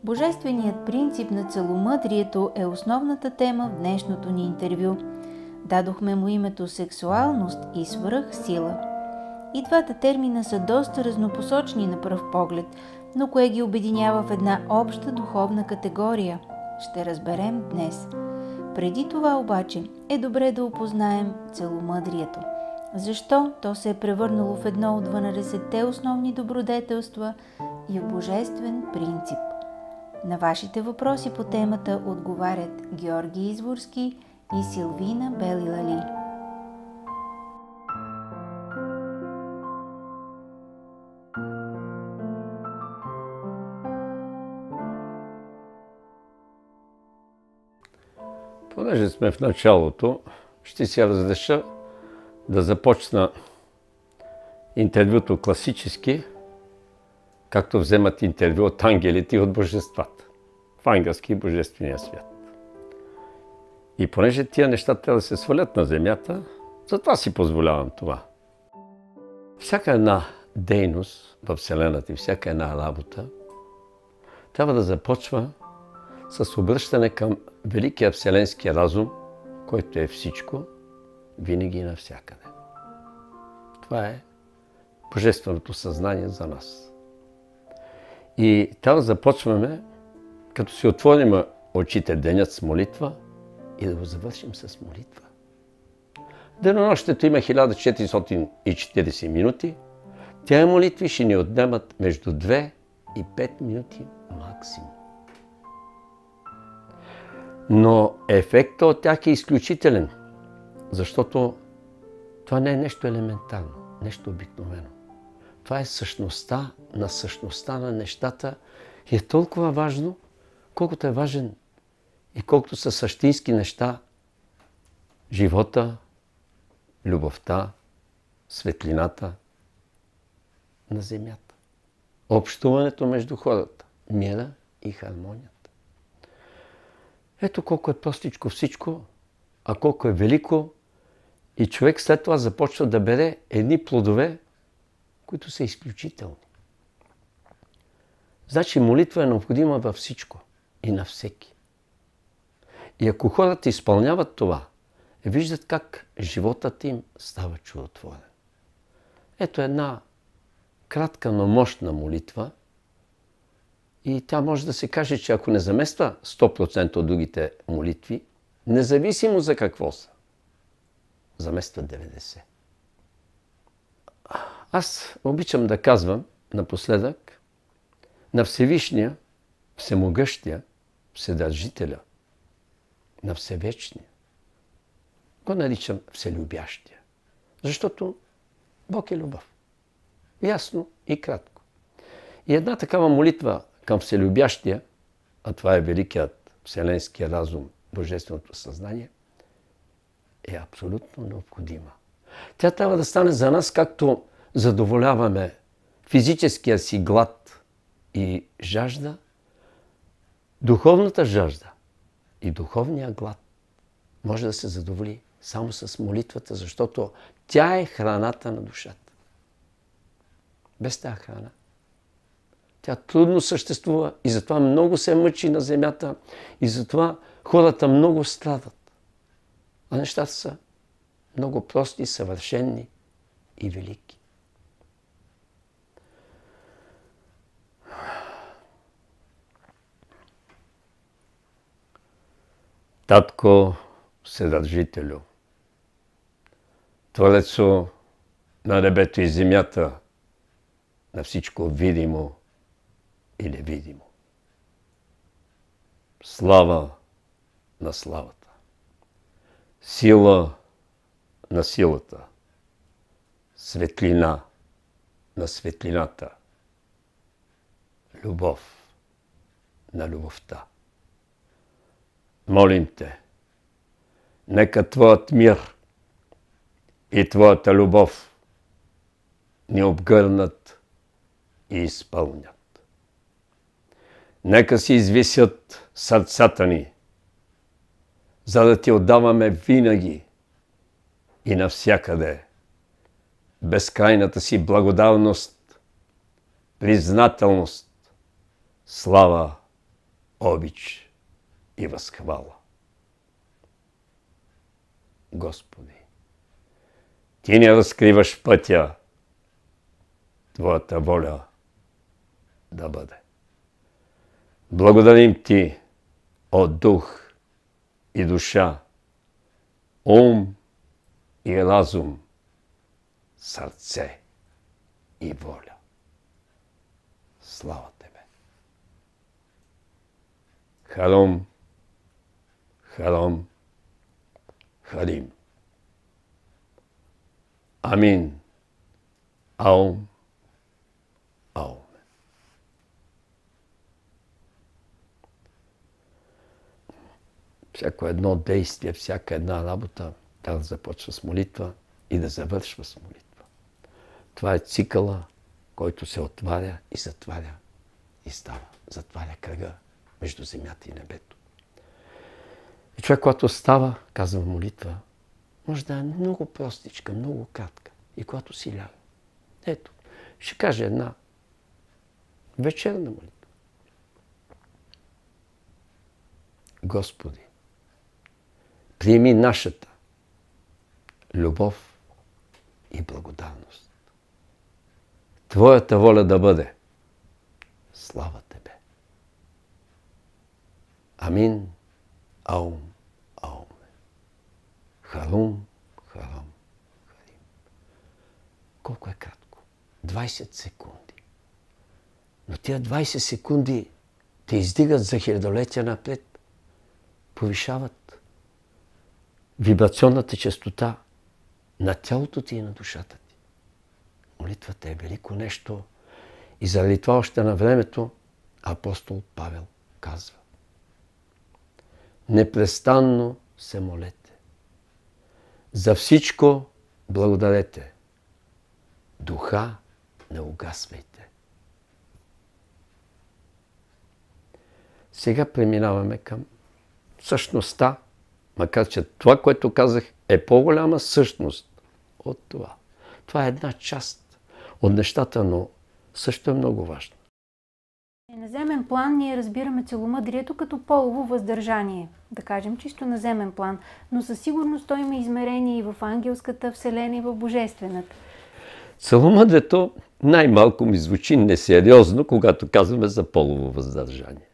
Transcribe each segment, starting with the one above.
Божественият принцип на целомъдрието е основната тема в днешното ни интервю. Дадохме му името сексуалност и свръхсила. И двата термина са доста разнопосочни на пръв поглед, но кое ги обединява в една обща духовна категория? Ще разберем днес. Преди това обаче е добре да опознаем целомъдрието. Защо то се е превърнало в едно от 12-те основни добродетелства и в божествен принцип? На вашите въпроси по темата отговарят Георги Изворски и Силвина Белилали. Понеже сме в началото, ще си разреша да започна интервюто класически, както вземат интервю от ангелите и от божествата, в ангелски и божествения свят. И понеже тия неща трябва да се свалят на земята, затова си позволявам това. Всяка една дейност във Вселената и всяка една работа трябва да започва с обръщане към великия вселенски разум, който е всичко, винаги и навсякъде. Това е божественото съзнание за нас. И трябва да започваме, като си отворим очите денят с молитва и да го завършим с молитва. Денонощието има 1440 минути. Тя молитви ще ни отнемат между 2 и 5 минути максимум. Но ефектът от тях е изключителен, защото това не е нещо елементарно, нещо обикновено. Това е същността на нещата и е толкова важно, колкото е важен и колкото са същински неща живота, любовта, светлината на земята. Общуването между хората, мира и хармонията. Ето колко е простичко всичко, а колко е велико и човек след това започва да бере едни плодове, които са изключителни. Значи молитва е необходима във всичко и на всеки. И ако хората изпълняват това, виждат как животът им става чудотворен. Ето една кратка, но мощна молитва и тя може да се каже, че ако не замества 100% от другите молитви, независимо за какво са, замества 90%. Аз обичам да казвам напоследък на Всевишния, Всемогъщия, Вседържителя, на Всевечния. Го наричам Вселюбящия. Защото Бог е любов. Ясно и кратко. И една такава молитва към Вселюбящия, а това е великият вселенски разум, Божественото съзнание, е абсолютно необходима. Тя трябва да стане за нас, както задоволяваме физическия си глад и жажда, духовната жажда и духовния глад може да се задоволи само с молитвата, защото тя е храната на душата. Без тази храна тя трудно съществува и затова много се мъчи на земята и затова хората много страдат. А нещата са много прости, съвършенни и велики. Татко Вседържителю, Творецо на небето и земята, на всичко видимо и невидимо. Слава на славата, сила на силата, светлина на светлината, любов на любовта. Молим те, нека Твоят мир и Твоята любов ни обгърнат и изпълнят. Нека си извисят сърцата ни, за да Ти отдаваме винаги и навсякъде безкрайната си благодарност, признателност, слава обич и възхвала. Господи, Ти ни разкриваш пътя, Твоята воля да бъде. Благодарим Ти от дух и душа, ум и разум, сърце и воля. Слава Тебе! Харом, Харом, Харим. Амин. Аум, Аум. Всяко едно действие, всяка една работа трябва да започва с молитва и да завършва с молитва. Това е цикъла, който се отваря и затваря и става. Затваря кръга между земята и небето. И човек, когато става, казва молитва, може да е много простичка, много кратка. И когато си ляга. Ето, ще каже една вечерна молитва. Господи, приеми нашата любов и благодарност. Твоята воля да бъде. Слава Тебе! Амин. Аум. Аум. Харум. Харум. Харим. Колко е кратко? 20 секунди. Но тия 20 секунди те издигат за хилядолетия напред. Повишават вибрационната честота на тялото ти и на душата ти. Молитвата е велико нещо и заради това още на времето апостол Павел казва: непрестанно се молете. За всичко благодарете. Духа не угасвайте. Сега преминаваме към същността, макар че това, което казах, е по-голяма същност от това. Това е една част от нещата, но също е много важно. На наземен план ние разбираме целомъдрието като полово въздържание. Да кажем чисто наземен план, но със сигурност той има измерение и в ангелската вселена, и в божествената. Целомъдрието най-малко ми звучи несериозно, когато казваме за полово въздържание.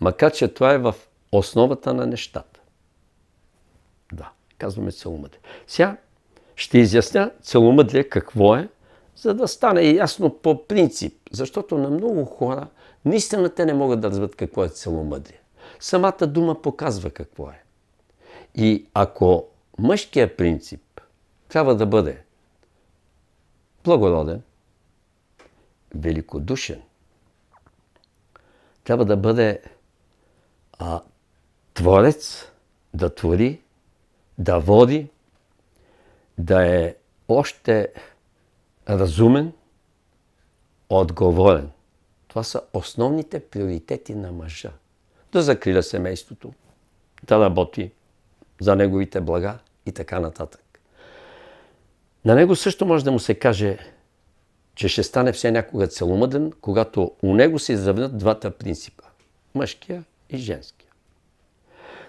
Макар че това е в основата на нещата. Да, казваме целомъдрие. Сега ще изясня целомъдрие какво е, за да стане ясно по принцип. Защото на много хора наистина те не могат да разберат какво е целомъдрие. Самата дума показва какво е. И ако мъжкият принцип трябва да бъде благороден, великодушен, трябва да бъде творец, да твори, да води, да е още разумен, отговорен. Това са основните приоритети на мъжа. Да закриля семейството, да работи за неговите блага и така нататък. На него също може да му се каже, че ще стане все някога целомъден, когато у него се изравнят двата принципа – мъжкия и женския.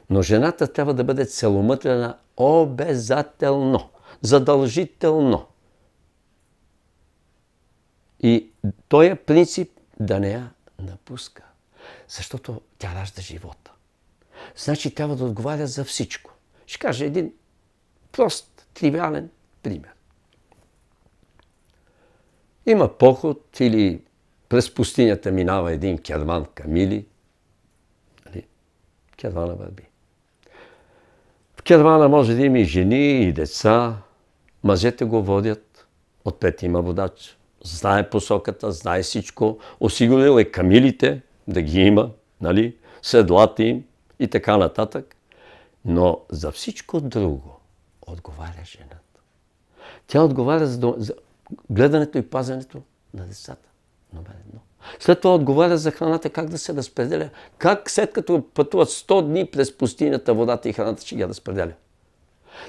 Но жената трябва да бъде целомъдрена обязателно, задължително. И този принцип да не я напуска, защото тя ражда живота. Значи трябва да отговаря за всичко. Ще кажа един прост, тривиален пример. Има поход или през пустинята минава един керван камили. Кервана върви. В кервана може да има и жени, и деца. Мъжете го водят. Отпред има водач. Знае посоката, знае всичко. Осигурил е камилите да ги има, нали? Седлата им и така нататък. Но за всичко друго отговаря жената. Тя отговаря за гледането и пазенето на децата. Номер едно. След това отговаря за храната, как да се разпределя. Как след като пътуват 100 дни през пустинята, водата и храната ще ги разпределя.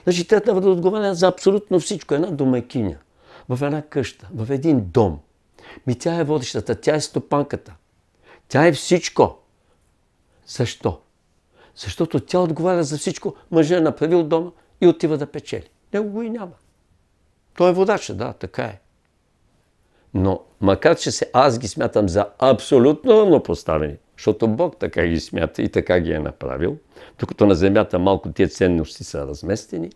Значи тя трябва да отговаря за абсолютно всичко. Една домакиня, в една къща, в един дом. Тя е водещата, тя е стопанката. Тя е всичко. Защо? Защото тя отговаря за всичко. Мъжът е направил дома и отива да печели. Него го и няма. Той е водача, да, така е. Но макар че аз ги смятам за абсолютно равнопоставени, защото Бог така ги смята и така ги е направил, докато на земята малко тия ценности са разместени,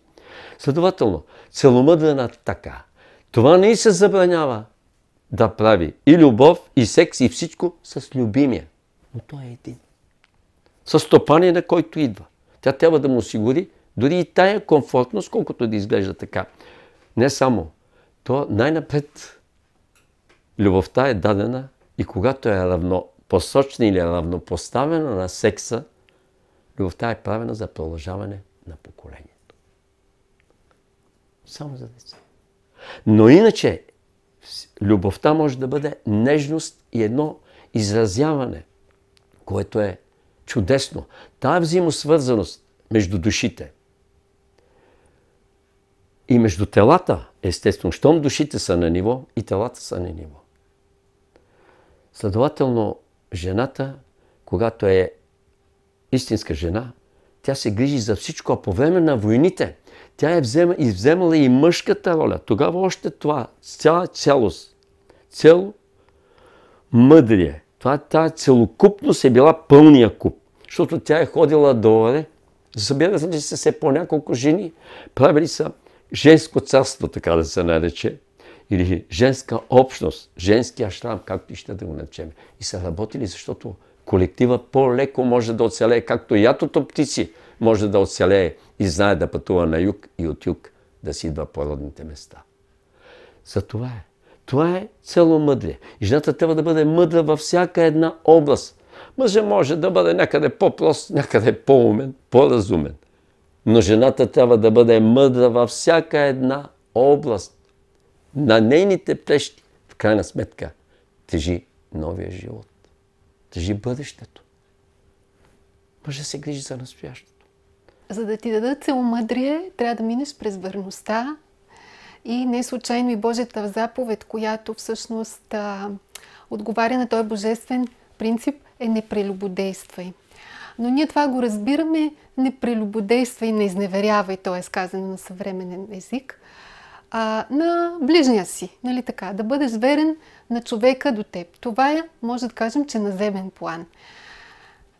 следователно, целомъдрена така. Това не и се забранява да прави и любов, и секс, и всичко с любимия. Но той е един. С стопанина, който идва. Тя трябва да му осигури дори и тая комфортност, колкото да изглежда така. Не само. То най-напред любовта е дадена и когато е равнопосочна или равнопоставена на секса, любовта е правена за продължаване на поколението. Само за деца. Но иначе, любовта може да бъде нежност и едно изразяване, което е чудесно. Тая взаимосвързаност между душите и между телата, естествено, щом душите са на ниво и телата са на ниво. Следователно, жената, когато е истинска жена, тя се грижи за всичко, а по време на войните тя е вземала и мъжката роля. Тогава още това, цяла цялост, цяло мъдрие. Тая целокупност е била пълния куп, защото тя е ходила доларе, събирали са се по няколко жени, правили са женско царство, така да се нарече, или женска общност, женски ашрам, както и ще да го наречем. И са работили, защото колектива по-леко може да оцелее, както ятото птици може да оцелее и знае да пътува на юг и от юг да си идва по родните места. За това е. Това е целомъдрие. И жената трябва да бъде мъдра във всяка една област. Мъжът може да бъде някъде по-прост, някъде по-умен, по-разумен. Но жената трябва да бъде мъдра във всяка една област. На нейните плещи, в крайна сметка, тежи новия живот. Тежи бъдещето. Мъжът се грижи за настоящето. За да ти дадат целомъдрие, трябва да минеш през верността и не случайно и Божията заповед, която всъщност отговаря на този божествен принцип, е не прелюбодействай. Но ние това го разбираме, не прелюбодействай, не изневерявай, то е сказано на съвременен език, на ближния си, нали така, да бъдеш верен на човека до теб. Това е, може да кажем, че наземен план.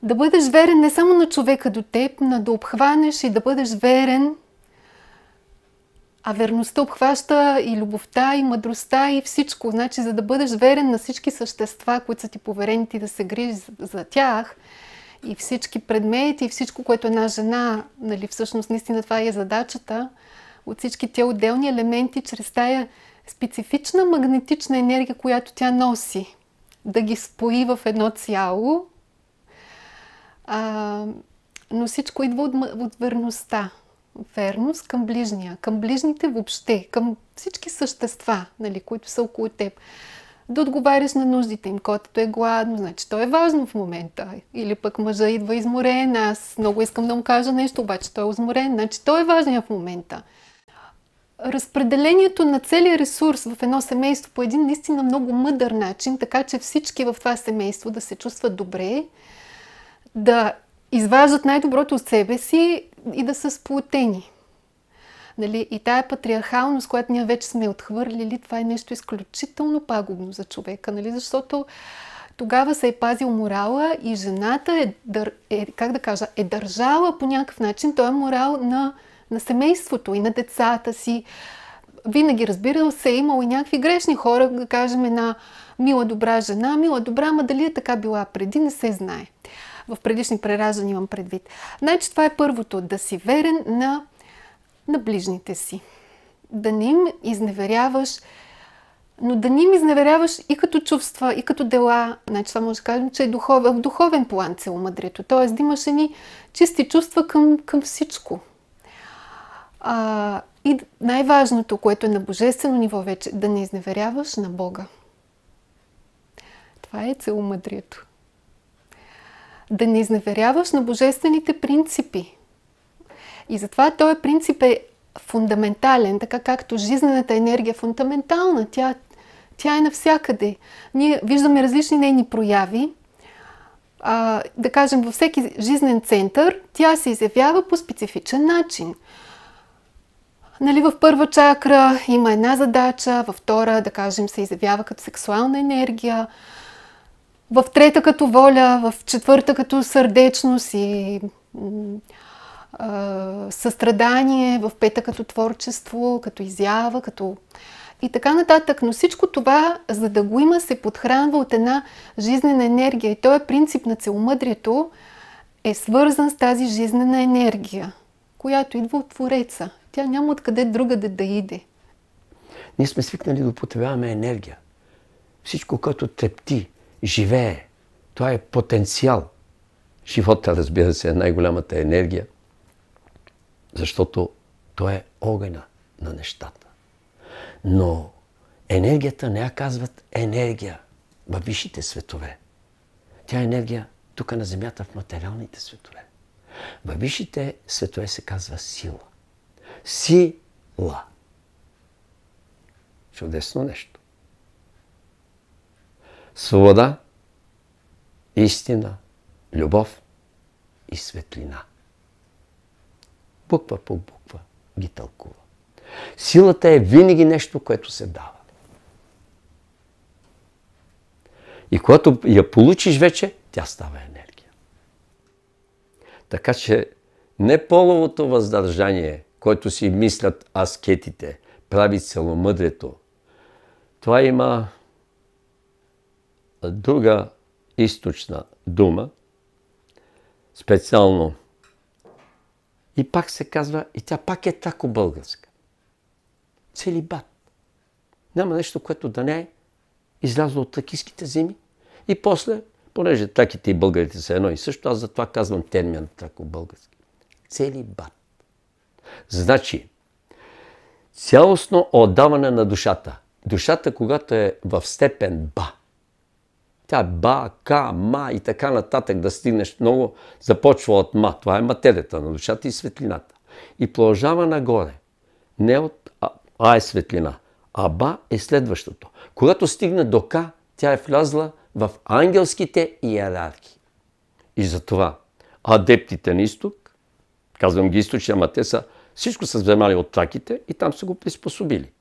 Да бъдеш верен не само на човека до теб, но да обхванеш и да бъдеш верен, а верността обхваща и любовта, и мъдростта, и всичко. Значи, за да бъдеш верен на всички същества, които са ти поверени, ти да се грижиш за тях, и всички предмети, и всичко, което една жена, нали, всъщност наистина това е задачата, от всички тези отделни елементи, чрез тая специфична магнетична енергия, която тя носи, да ги спои в едно цяло. Но всичко идва от верността. Верност към ближния, към ближните въобще, към всички същества, нали, които са около теб. Да отговаряш на нуждите им. Котето е гладно, значи то е важно в момента. Или пък мъжа идва изморен, аз много искам да му кажа нещо, обаче той е изморен, значи той е важен в момента. Разпределението на целия ресурс в едно семейство по един наистина много мъдър начин, така че всички в това семейство да се чувстват добре, да изваждат най-доброто от себе си и да са сплотени. Нали? И тая патриархалност, която ние вече сме отхвърлили, това е нещо изключително пагубно за човека, нали? Защото тогава се е пазил морала и жената е държала по някакъв начин този морал на семейството и на децата си. Винаги, разбира се, е имало и някакви грешни хора, да кажем една мила, добра жена, мила, добра, ама дали е така била преди, не се знае. В предишни прераждания имам предвид. Значи това е първото, да си верен на ближните си. Да не им изневеряваш, но да не им изневеряваш и като чувства, и като дела. Значи това може да кажем, че е в духовен план целомъдрието. Тоест да имаш едни чисти чувства към всичко. И най-важното, което е на божествено ниво вече, да не изневеряваш на Бога. Това е целомъдрието. Да не изневеряваш на божествените принципи. И затова този принцип е фундаментален, така както жизнената енергия е фундаментална. Тя е навсякъде. Ние виждаме различни нейни прояви, да кажем, във всеки жизнен център, тя се изявява по специфичен начин. Нали, в първа чакра има една задача, във втора, да кажем, се изявява като сексуална енергия, в трета като воля, в четвърта като сърдечност и състрадание, в пета като творчество, като изява, като и така нататък. Но всичко това, за да го има, се подхранва от една жизнена енергия. И този принцип на целомъдрието е свързан с тази жизнена енергия, която идва от Твореца. Тя няма откъде другаде да иде. Ние сме свикнали да употребяваме енергия. Всичко, което трепти, живее, това е потенциал. Живота, разбира се, е най-голямата енергия, защото то е огъня на нещата. Но енергията не я казват енергия във висшите светове. Тя е енергия тук на земята в материалните светове. Във висшите светове се казва сила. Сила. Чудесно нещо. Свобода, истина, любов и светлина. Буква по буква ги тълкува. Силата е винаги нещо, което се дава. И когато я получиш вече, тя става енергия. Така че не половото въздържание, което си мислят аскетите, прави целомъдрието. Това има друга източна дума, специално. И пак се казва, и тя пак е тако българска. Целибат. Няма нещо, което да не е излязло от тракийските земи. И после, понеже траките и българите са едно и също, аз затова казвам термин трако-български. Целибат. Значи, цялостно отдаване на душата. Душата, когато е в степен ба, тя е ба, ка, ма и така нататък да стигнеш много, започва от ма. Това е материята на душата и светлината. И продължава нагоре. Не от а е светлина, а ба е следващото. Когато стигне до ка, тя е влязла в ангелските иерархии. И затова адептите на изток, казвам ги източни, ама те са, всичко са вземали от траките и там са го приспособили.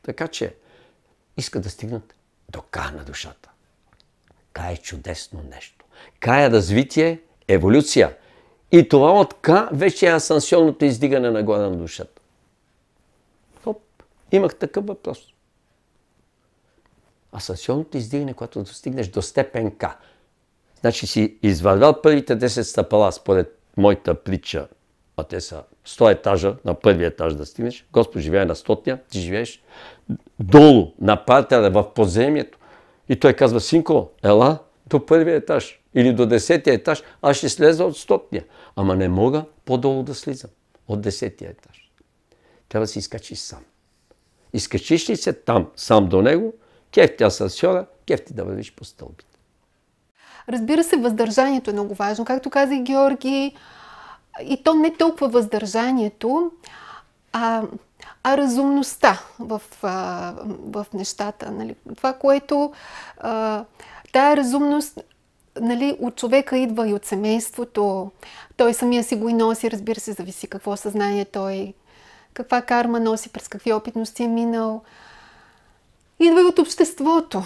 Така че искат да стигнат до ка на душата. Ка е чудесно нещо. Ка е развитие, еволюция. И това от ка вече е асансионното издигане нагоре на душата. Хоп, имах такъв въпрос. Асансионното издигане, когато достигнеш до степен К. Значи си извървял първите 10 стъпала според моята притча, а те са 100 етажа, на първия етаж да стигнеш. Господ живее на 100-ния, ти живееш долу, на партера, в подземието. И той казва, синко, ела до първия етаж или до 10-тия етаж, аз ще слеза от 100-ния. Ама не мога по-долу да слизам от 10-тия етаж. Трябва да си изкачиш сам. Изкачиш ли се там, сам до него, кефти асансьора, кефти да вървиш по стълбите. Разбира се, въздържанието е много важно. Както каза и Георги, и то не толкова въздържанието, а разумността в нещата. Нали? Това, което тая разумност, нали, от човека идва и от семейството. Той самия си го и носи, разбира се, зависи какво съзнание той, каква карма носи, през какви опитности е минал. Идва и от обществото.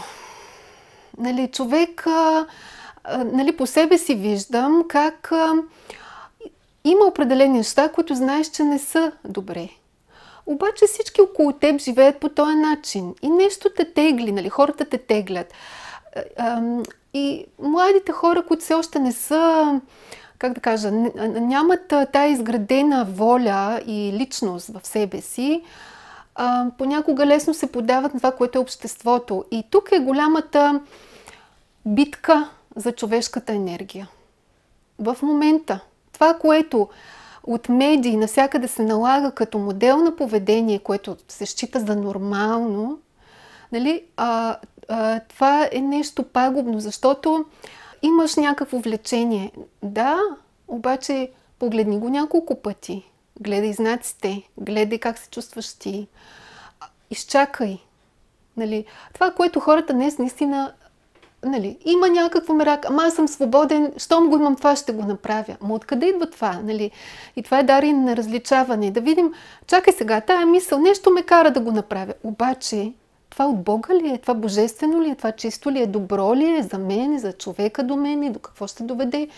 Нали, човек, нали, по себе си виждам как има определени неща, които знаеш, че не са добре. Обаче всички около теб живеят по този начин. И нещо те тегли, нали, хората те теглят. И младите хора, които все още не са, как да кажа, нямат тая изградена воля и личност в себе си, понякога лесно се подават на това, което е обществото. И тук е голямата битка за човешката енергия. В момента това, което от медии навсякъде се налага като модел на поведение, което се счита за нормално, нали, това е нещо пагубно, защото имаш някакво влечение. Да, обаче погледни го няколко пъти. Гледай знаците, гледай как се чувстваш ти. Изчакай. Нали? Това, което хората днес наистина Нали, има някакво мерак, ама аз съм свободен, щом го имам това, ще го направя. Ма откъде идва това? Нали? И това е дарин на различаване. Да видим, чакай сега, тая мисъл, нещо ме кара да го направя. Обаче, това от Бога ли е? Това божествено ли е? Това чисто ли е? Добро ли е за мен, за човека до мен и до какво ще доведе?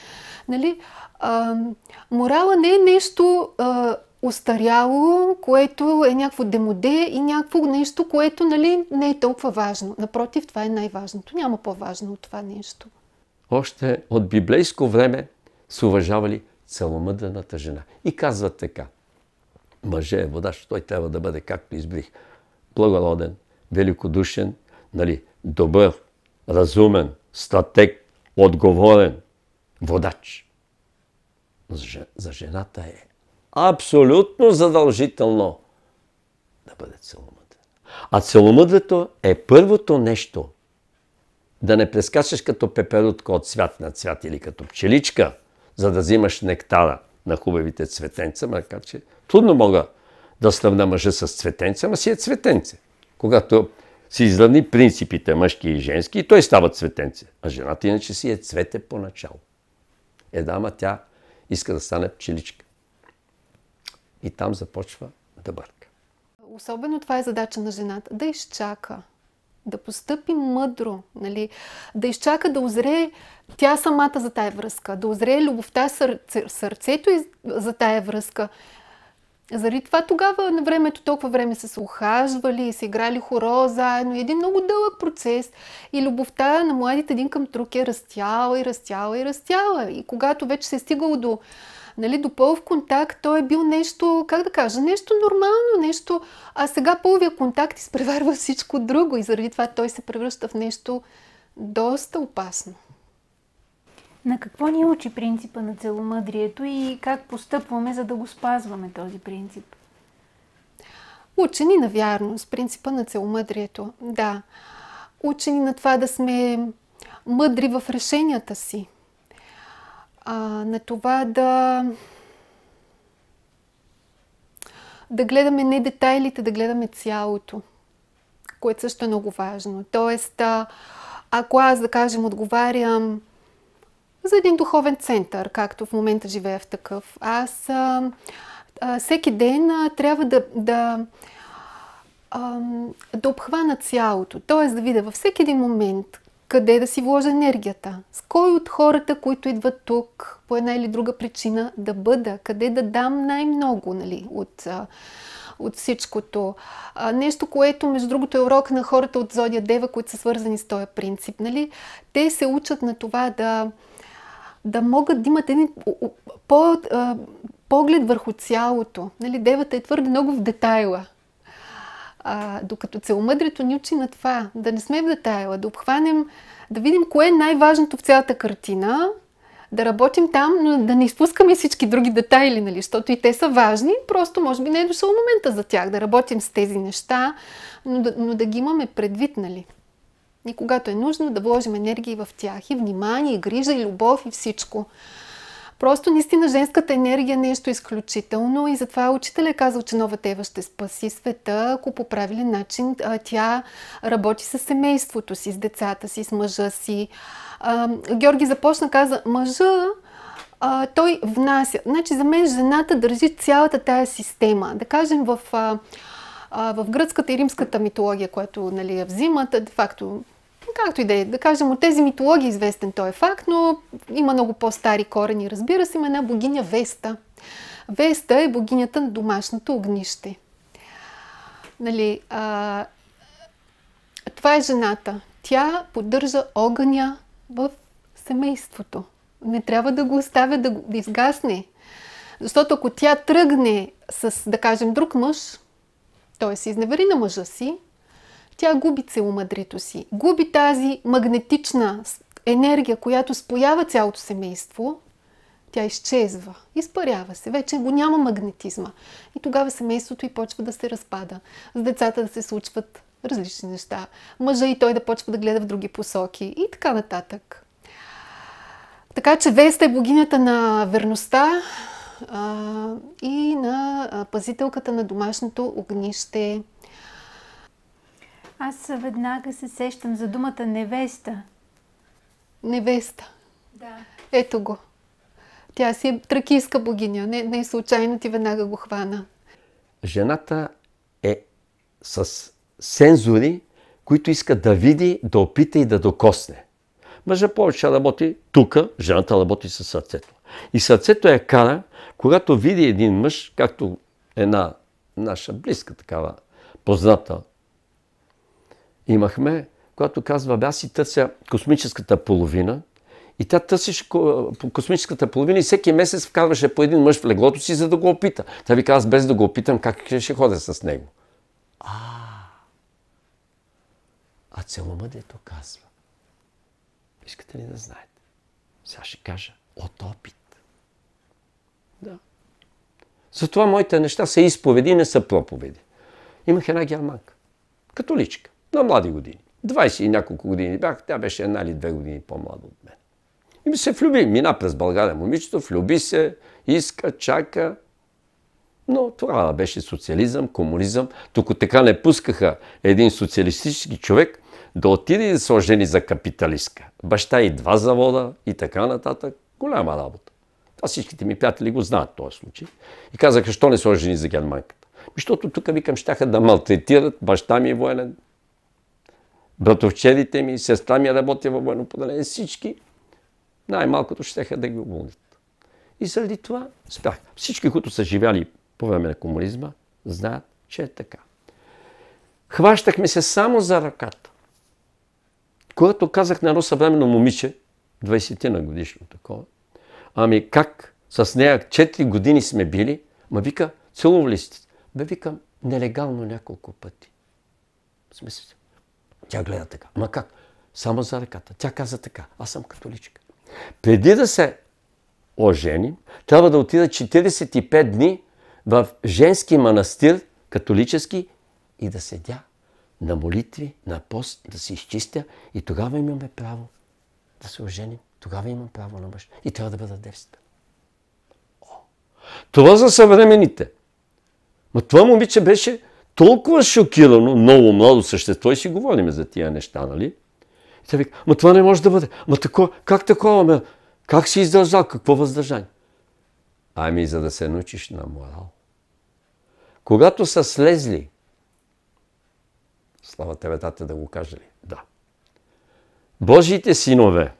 Нали? Морала не е нещо устаряло, което е някакво демоде и някакво нещо, което, нали, не е толкова важно. Напротив, това е най-важното. Няма по-важно от това нещо. Още от библейско време са уважавали целомъдрената жена. И казват така: мъже е водач, той трябва да бъде, както избрих, благороден, великодушен, нали, добър, разумен, стратег, отговорен, водач. Но за жената е абсолютно задължително да бъде целомъдрен. А целомъдрето е първото нещо. Да не прескачаш като пеперутка от цвят на цвят или като пчеличка, за да взимаш нектара на хубавите цветенца, макар че трудно мога да сравня мъжа с цветенца, ама си е цветенце. Когато си изравни принципите мъжки и женски, и той става цветенце. А жената иначе си е цвете поначало. Ама тя иска да стане пчеличка. И там започва да бърка. Особено това е задача на жената. Да изчака. Да постъпи мъдро. Нали? Да изчака да озрее тя самата за тая връзка. Да озрее любовта, сърцето и за тая връзка. Заради това тогава на времето, толкова време са ухажвали, са играли хоро заедно. Един много дълъг процес. И любовта на младите един към друг е растяла и растяла и растяла. И когато вече се е стигало до, нали, до полов контакт, той е бил нещо, как да кажа, нещо нормално, нещо... А сега половия контакт изпреварва всичко друго и заради това той се превръща в нещо доста опасно. На какво ни учи принципа на целомъдрието и как постъпваме, за да го спазваме този принцип? Учи ни на вярност, принципа на целомъдрието. Да. Учи ни на това да сме мъдри в решенията си. На това да гледаме не детайлите, да гледаме цялото, което също е много важно. Тоест, ако аз, да кажем, отговарям за един духовен център, както в момента живея в такъв, аз всеки ден трябва да обхвана цялото. Тоест да видя във всеки един момент къде да си вложа енергията, с кой от хората, които идват тук по една или друга причина да бъда, къде да дам най-много, нали, от всичкото. Нещо, което, между другото, е урок на хората от Зодия Дева, които са свързани с този принцип. Нали? Те се учат на това да могат да имат един поглед върху цялото. Нали? Девата е твърде много в детайла. Докато целомъдрието ни учи на това, да не сме в детайла, да обхванем, да видим кое е най-важното в цялата картина, да работим там, но да не изпускаме всички други детайли, нали? Защото и те са важни, просто може би не е дошъл момента за тях, да работим с тези неща, но да ги имаме предвид, нали? И когато е нужно, да вложим енергия в тях, и внимание, и грижа, и любов, и всичко. Просто наистина женската енергия е нещо изключително и затова учителя е казал, че новата Ева ще спаси света, ако по правилен начин тя работи с семейството си, с децата си, с мъжа си. Георги започна, каза, мъжа, той внася. Значи за мен жената държи цялата тая система. Да кажем в гръцката и римската митология, която, нали, я взимат, де факто, както и да кажем, от тези митологии известен той е факт, но има много по-стари корени. Разбира се, има една богиня Веста. Веста е богинята на домашното огнище. Нали, това е жената. Тя поддържа огъня в семейството. Не трябва да го оставя да изгасне. Защото ако тя тръгне с, да кажем, друг мъж, т.е. се изневери на мъжа си, тя губи целомъдрието си. Губи тази магнетична енергия, която споява цялото семейство. Тя изчезва, изпарява се. Вече го няма магнетизма. И тогава семейството и почва да се разпада. С децата да се случват различни неща. Мъжа и той да почва да гледа в други посоки и така нататък. Така че Веста е богинята на верността и на пазителката на домашното огнище. Аз веднага се сещам за думата невеста. невеста. Да. Ето го. Тя си е тракийска богиня. Не случайно ти веднага го хвана. Жената е с сензори, които искат да види, да опита и да докосне. Мъжът повече работи тук, жената работи със сърцето. И сърцето я кара, когато види един мъж, както една наша близка такава позната имахме, която казва, аз си търся космическата половина, и тя търсиш космическата половина и всеки месец вкарваше по един мъж в леглото си, за да го опита. Тя ви казва, без да го опитам, как ще ходя с него? А целомъдрието казва. Искате ли да знаете? Сега ще кажа, от опит. Да. Затова моите неща са изповеди, не са проповеди. Имах една германка, католичка, на млади години. 20 и няколко години бях, тя беше 1 или 2 години по-млада от мен. И ми се влюби, мина през България момичето, влюби се, иска, чака. Но това беше социализъм, комунизъм. Тук така не пускаха един социалистически човек да отиде и да се ожени за капиталистка. Баща и 2 завода и така нататък. Голяма работа. Това всичките ми приятели го знаят този случай. И казаха, що не се ожени за германката? Защото тук, викам, щяха да малтретират. Баща ми е военен. Братовчедите ми, сестра ми работи във военно поделение. Всички най-малкото щяха да ги уволнят. И заради това спрях. Всички, които са живяли по време на комунизма, знаят, че е така. Хващахме се само за ръката. Когато казах на едно съвременно момиче, 20-на годишно такова, ами как с нея 4 години сме били, ма вика, целували сте. Бе, викам, нелегално няколко пъти. Смисъл. Тя гледа така. Ама как? Само за ръката. Тя каза така. Аз съм католичка. Преди да се оженим, трябва да отида 45 дни в женски манастир, католически, и да седя на молитви, на пост, да се изчистя, и тогава имаме право да се оженим. Тогава имам право на мъж. И трябва да бъда девствен. Това за съвременните. Но това момиче беше толкова шокирано, много младо същество, и си говорим за тия неща, нали? И тя вика, ма това не може да бъде. Ма такова, как такова? Как си издържал? Какво въздържание? Ами, за да се научиш на морал. Когато са слезли, слава тебе, тате, да го кажа ли? Да. Божиите синове,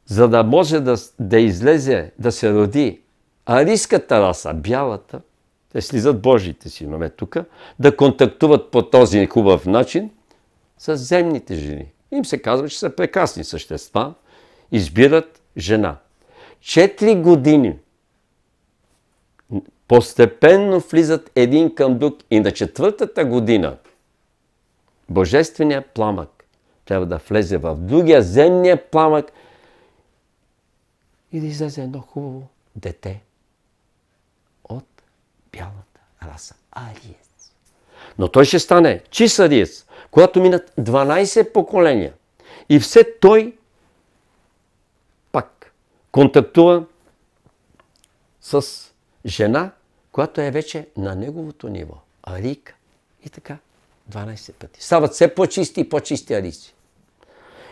за да може да излезе, да се роди арийската раса, бялата, те слизат Божиите синове тук, да контактуват по този хубав начин с земните жени. Им се казва, че са прекрасни същества, избират жена. 4 години постепенно влизат един към друг, и на 4-та година божественият пламък трябва да влезе в другия земния пламък и да излезе едно хубаво дете от бялата раса. Ариец. Но той ще стане чист ариец, когато минат 12 поколения. И все той пак контактува с жена, която е вече на неговото ниво. Арийка. И така 12 пъти. Стават все по-чисти и по-чисти арийци.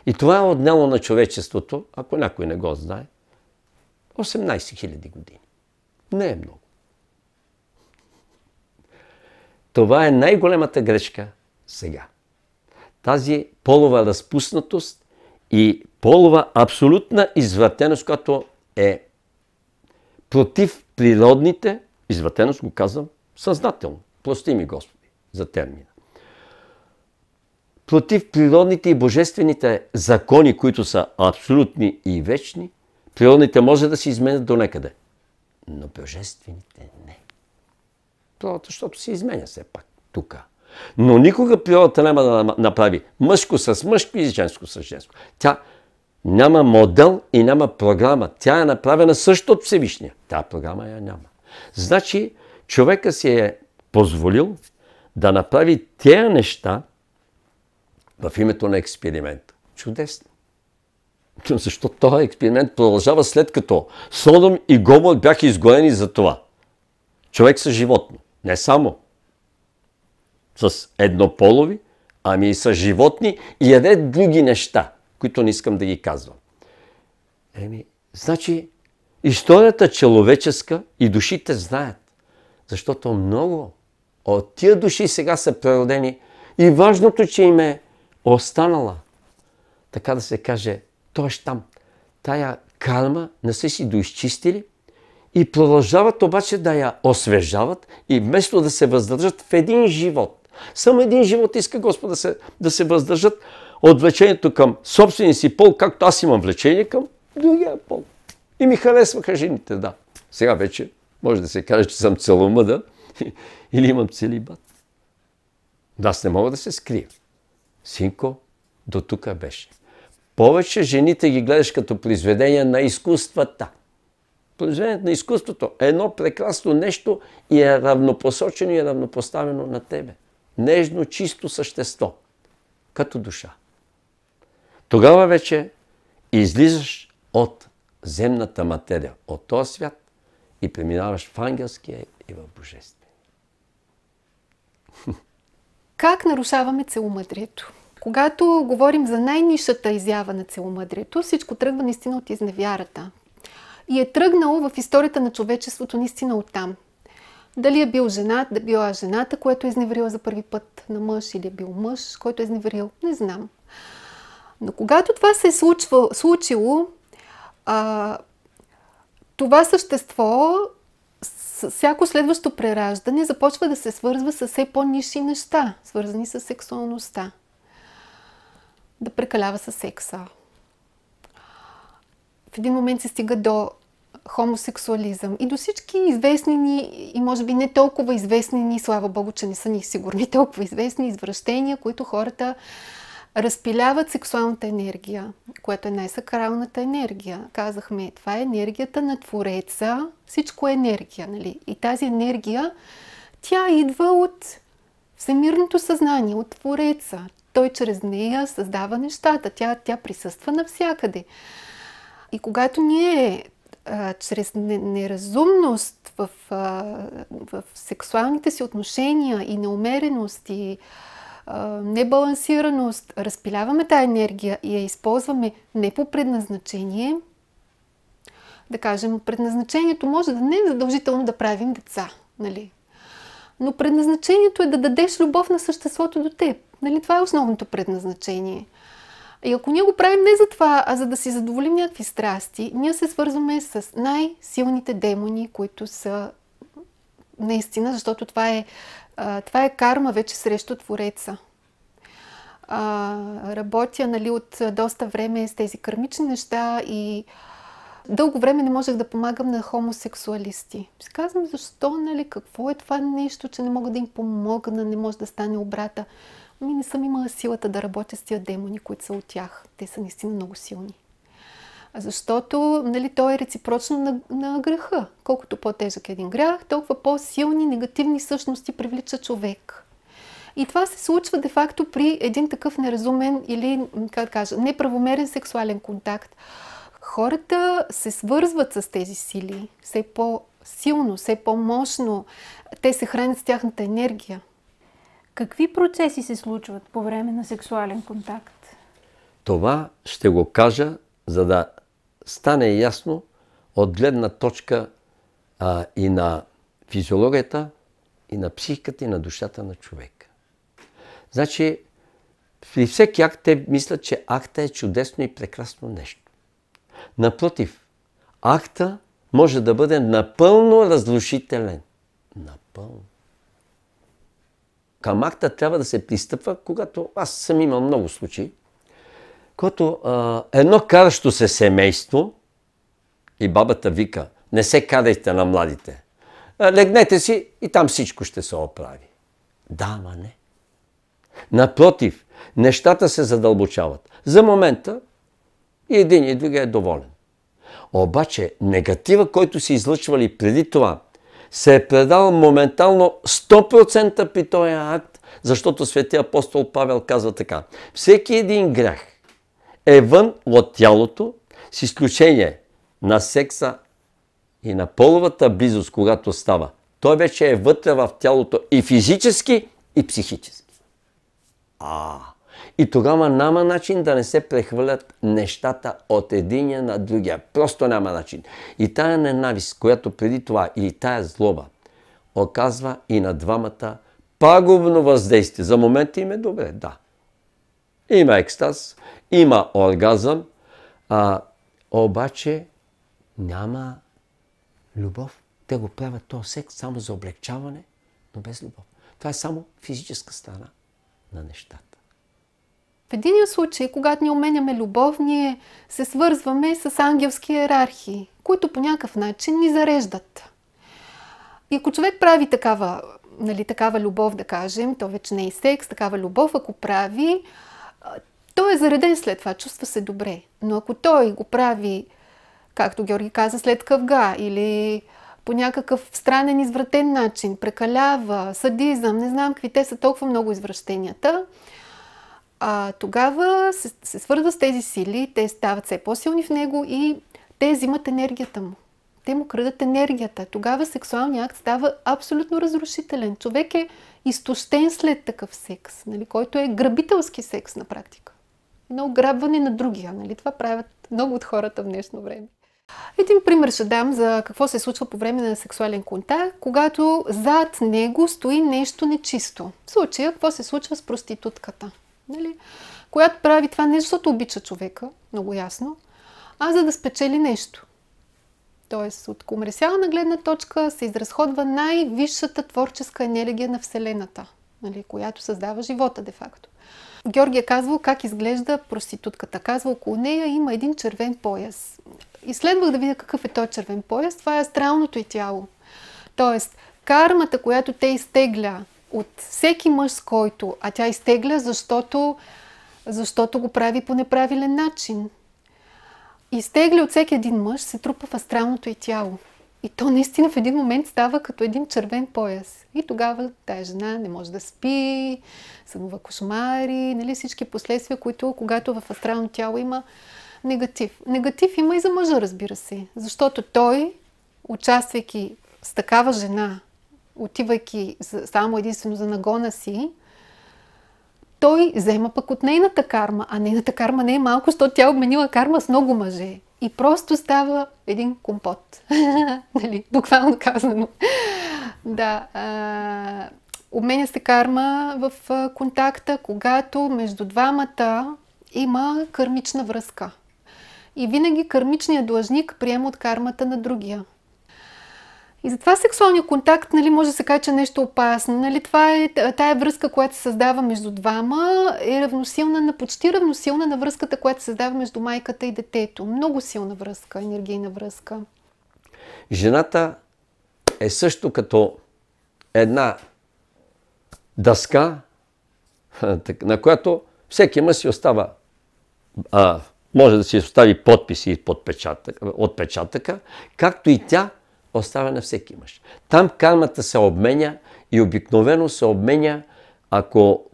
И това е отнело на човечеството, ако някой не го знае, 18 000 години. Не е много. Това е най-големата грешка сега. Тази полова разпуснатост и полова абсолютна извратеност, която е против природните, извратеност го казвам съзнателно, прости ми Господи за термина, против природните и божествените закони, които са абсолютни и вечни, природните може да се изменят до некъде, но божествените не. Природата, защото се изменя все пак тук. Но никога природата няма да направи мъжко с мъжко и женско с женско. Тя няма модел и няма програма. Тя е направена също от Всевишния. Тя програма я няма. Значи човека си е позволил да направи тези неща в името на експеримента. Чудесно. Защо този експеримент продължава, след като Содом и Гомор бяха изгорени за това? Човек са животно. Не само с еднополови, ами и са животни и ред други неща. които не искам да ги казвам. Значи, историята човеческа и душите знаят, защото много от тия души сега са преродени и важното, че им е останала, така да се каже, той щам. Тая карма не са си доизчистили и продължават обаче да я освежават и вместо да се въздържат в един живот. Само един живот иска Господ да се въздържат от влечението към собствения си пол, както аз имам влечение към другия пол. И ми харесваха жените, да. Сега вече може да се каже, че съм целомъдър или имам целибат. Да, аз не мога да се скрия. Синко, до тук беше. Повече жените ги гледаш като произведение на изкуствата. Произведението на изкуството е едно прекрасно нещо и е равнопосочено и равнопоставено на тебе. Нежно, чисто същество. Като душа. Тогава вече излизаш от земната материя, от този свят и преминаваш в ангелския и в божествения. Как нарушаваме целомъдрието? Когато говорим за най-нишата изява на целомъдрието, всичко тръгва наистина от изневярата. И е тръгнало в историята на човечеството наистина оттам. Дали е бил женат, да била жената, която е изневерила за първи път на мъж, или е бил мъж, който е изневерил, не знам. Но когато това се е случило, това същество с всяко следващо прераждане започва да се свързва с все по-нисши неща, свързани с сексуалността. Да прекалява със секса. В един момент се стига до хомосексуализъм и до всички известни ни и може би не толкова известни ни, слава Богу, че не са ни сигурни, толкова известни извращения, които хората разпиляват сексуалната енергия, която е най-сакралната енергия. Казахме, това е енергията на Твореца, всичко е енергия, нали? И тази енергия, тя идва от всемирното съзнание, от Твореца. Той чрез нея създава нещата, тя присъства навсякъде. И когато ние чрез неразумност в сексуалните си отношения и неумереност и небалансираност, разпиляваме тая енергия и я използваме не по предназначение, да кажем, предназначението може да не е задължително да правим деца, нали? Но предназначението е да дадеш любов на съществото до теб. Нали? Това е основното предназначение. И ако ние го правим не за това, а за да си задоволим някакви страсти, ние се свързваме с най-силните демони, които са наистина, защото това е карма вече срещу Твореца. Работя, нали, от доста време с тези кармични неща и дълго време не можех да помагам на хомосексуалисти. Си казвам, защо, нали, какво е това нещо, че не мога да им помогна, не може да стане обрата. Ами не съм имала силата да работя с тия демони, които са от тях. Те са наистина много силни. Защото, нали, то е реципрочно на греха. Колкото по-тежък е един грях, толкова по-силни негативни същности привлича човек. И това се случва де-факто при един такъв неразумен или, как да кажа, неправомерен сексуален контакт. Хората се свързват с тези сили все по-силно, все по-мощно. Те се хранят с тяхната енергия. Какви процеси се случват по време на сексуален контакт? Това ще го кажа, за да стане ясно от гледна точка и на физиологията, и на психиката, и на душата на човека. Значи, при всеки акт те мислят, че акта е чудесно и прекрасно нещо. Напротив, акта може да бъде напълно разрушителен. Напълно. Към акта трябва да се пристъпва, когато аз съм имал много случаи, когато едно каращо се семейство и бабата вика, не се карайте на младите. Легнете си и там всичко ще се оправи. Да, ама не. Напротив, нещата се задълбочават. За момента и един и другия е доволен. Обаче негатива, който са излъчвали преди това, се е предал моментално 100% при този акт, защото светия апостол Павел казва така. Всеки един грях е вън от тялото, с изключение на секса и на половата близост, когато става. Той вече е вътре в тялото и физически, и психически. И тогава няма начин да не се прехвърлят нещата от единия на другия. Просто няма начин. И тая ненавист, която преди това, или тая злоба, оказва и на двамата пагубно въздействие. За момента им е добре, да. Има екстаз, има оргазъм, обаче няма любов. Те го правят този секс само за облегчаване, но без любов. Това е само физическа страна на нещата. В единия случай, когато ние уменяме любов, ние се свързваме с ангелски йерархии, които по някакъв начин ни зареждат. И ако човек прави такава любов, да кажем, то вече не е секс, такава любов, ако прави, той е зареден след това, чувства се добре. Но ако той го прави, както Георги каза, след къвга или по някакъв странен, извратен начин, прекалява, садизъм, не знам какви, те са толкова много извращенията, тогава се свързва с тези сили, те стават все по-силни в него и те взимат енергията му. Те му крадат енергията. Тогава сексуалният акт става абсолютно разрушителен. Човек е изтощен след такъв секс, нали, който е грабителски секс на практика. Едно ограбване на другия. Нали. Това правят много от хората в днешно време. Един пример ще дам за какво се случва по време на сексуален контакт, когато зад него стои нещо нечисто. В случая, какво се случва с проститутката, нали? Която прави това не защото обича човека, много ясно, а за да спечели нещо. Тоест, от комерциална гледна точка се изразходва най-висшата творческа енергия на Вселената, нали, която създава живота, де-факто. Георги е казвал как изглежда проститутката. Казва, около нея има един червен пояс. Изследвах да видя какъв е този червен пояс. Това е астралното й тяло. Тоест, кармата, която те изтегля от всеки мъж, с който, а тя изтегля, защото го прави по неправилен начин. Изтегля от всеки един мъж, се трупа в астралното й тяло. И то наистина в един момент става като един червен пояс. И тогава тая жена не може да спи, сънува кошмари, нали, всички последствия, които когато в астрално тяло има негатив. Негатив има и за мъжа, разбира се. Защото той, участвайки с такава жена, отивайки само единствено за нагона си, той взема пък от нейната карма, а нейната карма не е малко, защото тя обменила карма с много мъже. И просто става един компот. Нали, буквално казано. Да. Обменя се карма в контакта, когато между двамата има кармична връзка. И винаги кармичният длъжник приема от кармата на другия. И затова сексуалният контакт, нали, може да се каже, че е нещо опасно. Нали, това е тая връзка, която се създава между двама, е почти равносилна на връзката, която се създава между майката и детето. Много силна връзка, енергийна връзка. Жената е също като една дъска, на която всеки мъж си остава, може да си остави подписи и отпечатъка, както и тя оставя на всеки мъж. Там кармата се обменя и обикновено се обменя,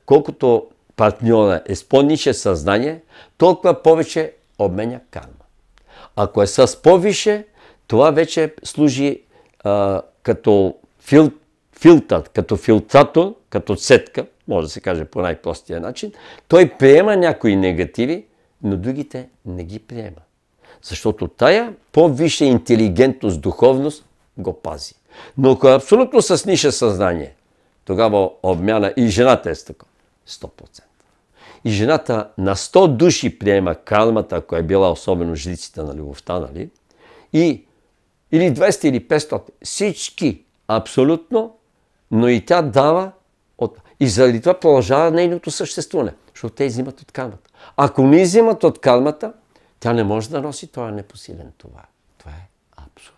колкото партньора е с по-нише съзнание, толкова повече обменя карма. Ако е с по-више, това вече служи като филтър, като филтратор, като сетка, може да се каже по най-простия начин. Той приема някои негативи, но другите не ги приема. Защото тая по-висша интелигентност, духовност го пази. Но ако е абсолютно с нише съзнание, тогава обмяна и жената е с такова. 100%. И жената на 100 души приема кармата, ако е била особено жриците на любовта, нали? Или 200 или 500. Всички абсолютно, но и тя дава и заради това продължава нейното съществуване, защото те взимат от кармата. Ако не взимат от кармата, тя не може да носи това непосилен товар. Това е абсурд.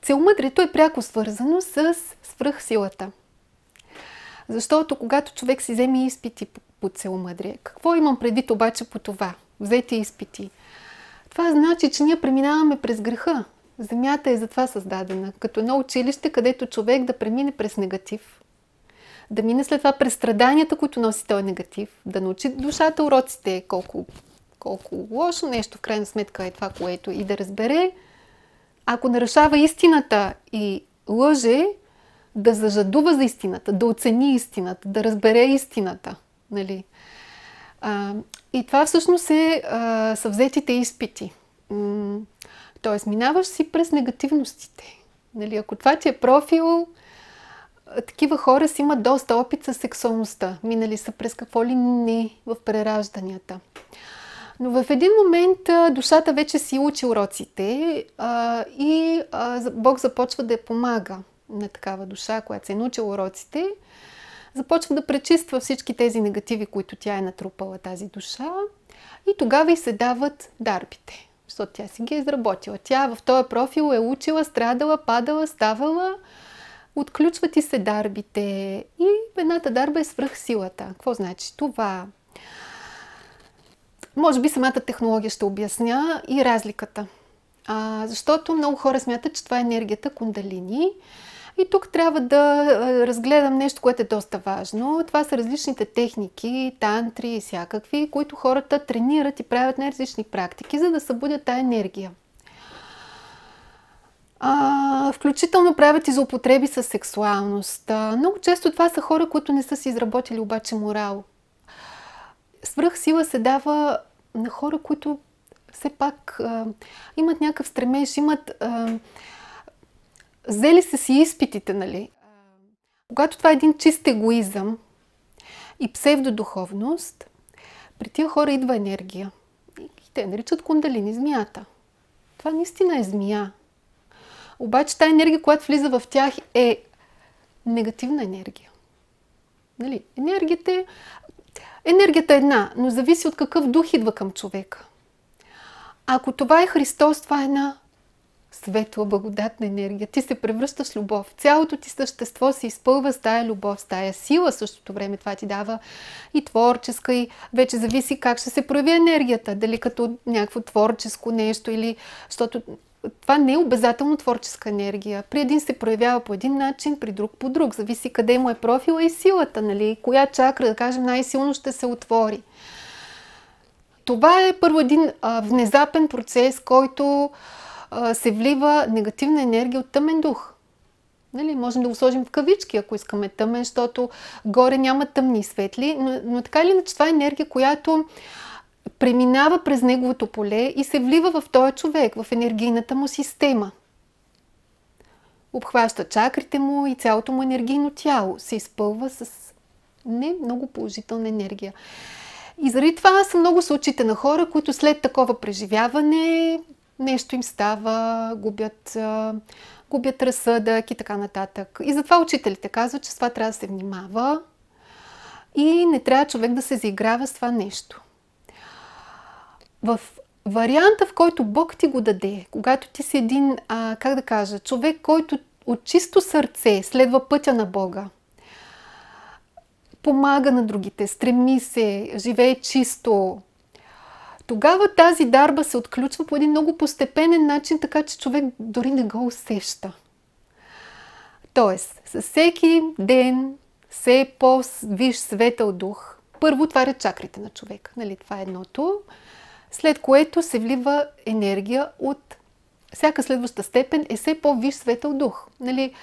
Целомъдрието е пряко свързано с свръхсилата. Защото когато човек си вземе изпити по целомъдрие, какво имам предвид обаче по това? Взети изпити. Това значи, че ние преминаваме през греха. Земята е за това създадена. Като едно училище, където човек да премине през негатив, да мине след това през страданията, които носи този негатив, да научи душата уроците, колко лошо нещо в крайна сметка е това, което и да разбере, ако нарушава истината и лъже, да зажадува за истината, да оцени истината, да разбере истината. Нали? И това всъщност са взетите изпити. Тоест, минаваш си през негативностите. Нали, ако това ти е профил, такива хора си имат доста опит с сексуалността. Минали са през какво ли не в преражданията. Но в един момент душата вече си учи уроците и Бог започва да я помага на такава душа, която се е научила уроците. Започва да пречиства всички тези негативи, които тя е натрупала, тази душа. И тогава и се дават дарбите, защото тя си ги е изработила. Тя в този профил е учила, страдала, падала, ставала. Отключват и се дарбите. И едната дарба е свръхсилата. Какво значи това? Може би самата технология ще обясня и разликата. Защото много хора смятат, че това е енергията кундалини. И тук трябва да разгледам нещо, което е доста важно. Това са различните техники, тантри и всякакви, които хората тренират и правят най-различни практики, за да събудят тая енергия. Включително правят и злоупотреби с сексуалност. Много често това са хора, които не са си изработили обаче морал. Свръхсила се дава на хора, които все пак имат някакъв стремеж, взели са си изпитите, нали? Когато това е един чист егоизъм и псевдодуховност, при тия хора идва енергия. И те наричат кундалини змията. Това наистина е змия. Обаче тази енергия, която влиза в тях, е негативна енергия. Нали? Енергията е една, но зависи от какъв дух идва към човека. Ако това е Христос, това е една светла, благодатна енергия. Ти се превръщаш в любов. Цялото ти същество се изпълва с тая любов, с тая сила. В същото време това ти дава и творческа, и вече зависи как ще се прояви енергията. Дали като някакво творческо нещо или... Защото това не е обязателно творческа енергия. При един се проявява по един начин, при друг по друг. Зависи къде му е профила и силата, нали? Коя чакра, да кажем, най-силно ще се отвори. Това е първо един внезапен процес, който се влива негативна енергия от тъмен дух. Нали? Можем да го сложим в кавички, ако искаме тъмен, защото горе няма тъмни и светли, но така или иначе това е енергия, която преминава през неговото поле и се влива в този човек, в енергийната му система. Обхваща чакрите му и цялото му енергийно тяло се изпълва с не много положителна енергия. И заради това са много случаите на хора, които след такова преживяване нещо им става, губят разсъдък и така нататък. И затова учителите казват, че с това трябва да се внимава и не трябва човек да се заиграва с това нещо. В варианта, в който Бог ти го даде, когато ти си един, човек, който от чисто сърце следва пътя на Бога, помага на другите, стреми се, живее чисто, тогава тази дарба се отключва по един много постепенен начин, така че човек дори не го усеща. Тоест, със всеки ден все по-виш светъл дух, първо отваря чакрите на човек. Нали, това е едното. След което се влива енергия от всяка следваща степен е все по-виш светъл дух. Нали,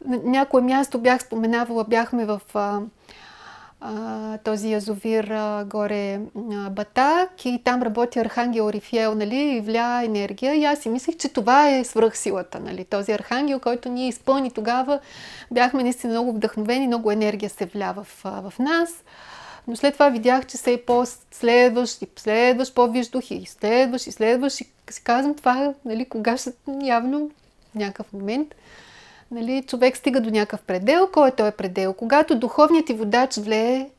на някое място бях споменавала, бяхме в този язовир горе Батак и там работи архангел Рифиел, нали, и вля енергия. И аз си мислех, че това е свръхсилата. Нали, този архангел, който ни изпълни тогава. Бяхме наистина много вдъхновени, много енергия се вля в нас. Но след това видях, че се следваш по-виш дух и следваш и си казвам това, нали, кога ще явно в някакъв момент. Нали, човек стига до някакъв предел. Кой е този предел? Когато духовният ти водач влее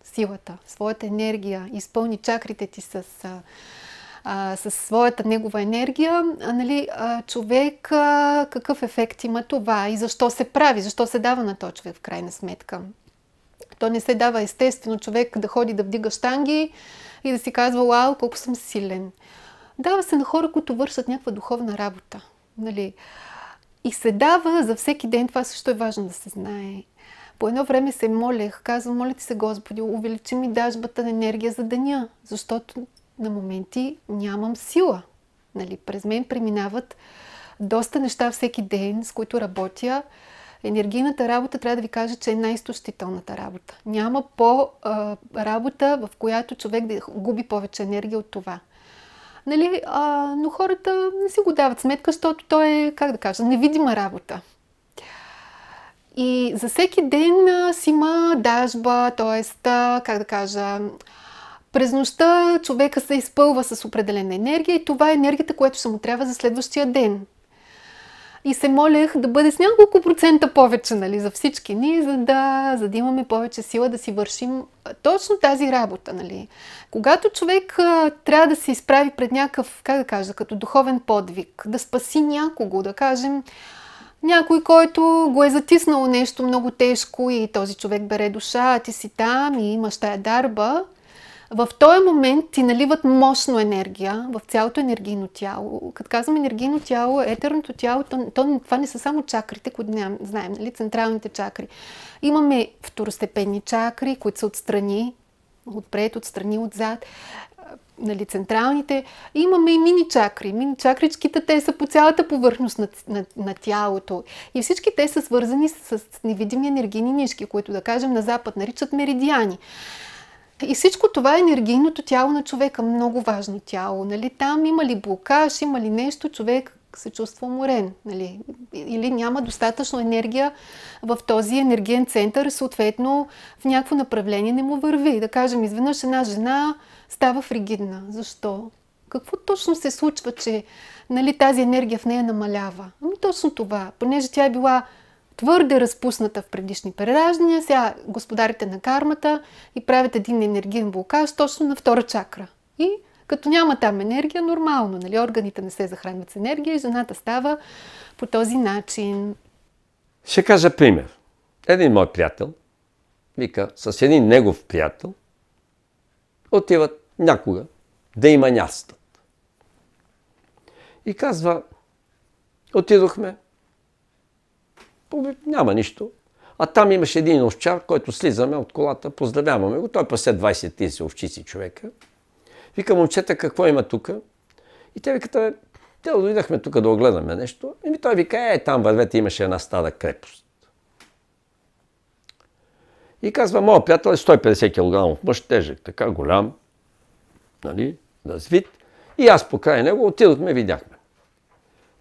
силата, своята енергия, изпълни чакрите ти с своята негова енергия, нали, човек какъв ефект има това и защо се прави, защо се дава на този човек в крайна сметка. То не се дава естествено човек да ходи да вдига щанги и да си казва, вау, колко съм силен. Дава се на хора, които вършат някаква духовна работа. Нали. И се дава за всеки ден, това също е важно да се знае. По едно време се молех, казвам, моля ти се Господи, увеличи ми дажбата на енергия за деня, защото на моменти нямам сила. Нали, през мен преминават доста неща всеки ден, с които работя енергийната работа трябва да ви кажа, че е най-изтощителната работа. Няма работа, в която човек да губи повече енергия от това. Нали? Но хората не си го дават сметка, защото то е, как да кажа, невидима работа. И за всеки ден си има дажба, т.е. как да кажа, през нощта човека се изпълва с определена енергия и това е енергията, която ще му трябва за следващия ден. И се молех да бъде с няколко процента повече, нали, за всички ни, за да имаме повече сила да си вършим точно тази работа. Нали. Когато човек трябва да се изправи пред някакъв, как да кажа, като духовен подвиг, да спаси някого, да кажем, някой, който го е затиснало нещо много тежко и този човек бере душа, а ти си там и имаш тая дарба, в този момент ти наливат мощно енергия в цялото енергийно тяло. Като казвам енергийно тяло, етерното тяло, това не са само чакрите, които знаем, нали, централните чакри. Имаме второстепенни чакри, които са отстрани, отпред, отстрани, отзад. Нали, централните. Имаме и мини чакри. Мини чакричките, те са по цялата повърхност на тялото. И всички те са свързани с невидими енергийни нишки, които, да кажем, на запад наричат меридиани. И всичко това е енергийното тяло на човека. Много важно тяло. Нали? Там има ли блокаж, има ли нещо, човек се чувства уморен. Нали? Или няма достатъчно енергия в този енергиен център, съответно в някакво направление не му върви. Да кажем, изведнъж една жена става фригидна. Защо? Какво точно се случва, че нали, тази енергия в нея намалява? Ами точно това. Понеже тя е била твърде разпусната в предишни прераждания, сега господарите на кармата и правят един енергиен блокаж точно на втора чакра. И като няма там енергия, нормално, нали? Органите не се захранват с енергия и жената става по този начин. Ще кажа пример. Един мой приятел, вика, с един негов приятел, отиват някога да има нястат. И казва, отидохме, няма нищо. А там имаше един овчар, който слизаме от колата, поздравяваме го. Той пасе 20-30 овчици човека. Вика, момчета, какво има тук? И те викат, те дойдахме тук да огледаме нещо. И той вика, там вървете, имаше една стара крепост. И казва, моят приятел е 150 кг мъж, тежък, така голям, нали, развит. И аз покрай него отидохме, видяхме.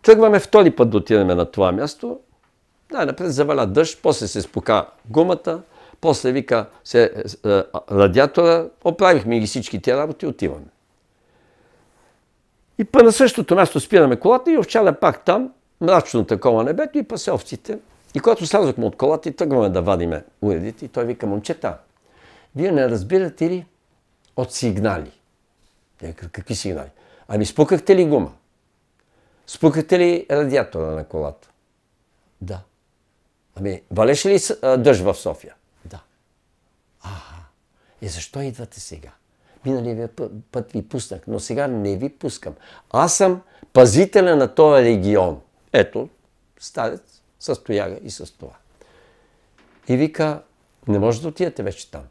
Тръгваме втори път да отидем на това място. Най-напред заваля дъжд, после се спука гумата, после вика радиатора, оправихме ги всички тия работи и отиваме. И на същото място спираме колата и овчаря пак там, мрачно такова небето и пасе овците. И когато слязохме от колата и тръгваме да вадиме уредите, и той вика, момчета, вие не разбирате ли от сигнали? Какви сигнали? Ами спукахте ли гума? Спукахте ли радиатора на колата? Да. Ами, валеше ли дъжд в София? Да. И защо идвате сега? Миналия път ви пуснах, но сега не ви пускам. Аз съм пазителя на този регион. Ето, старец, с тояга и с това. И вика, не може да отидете вече там.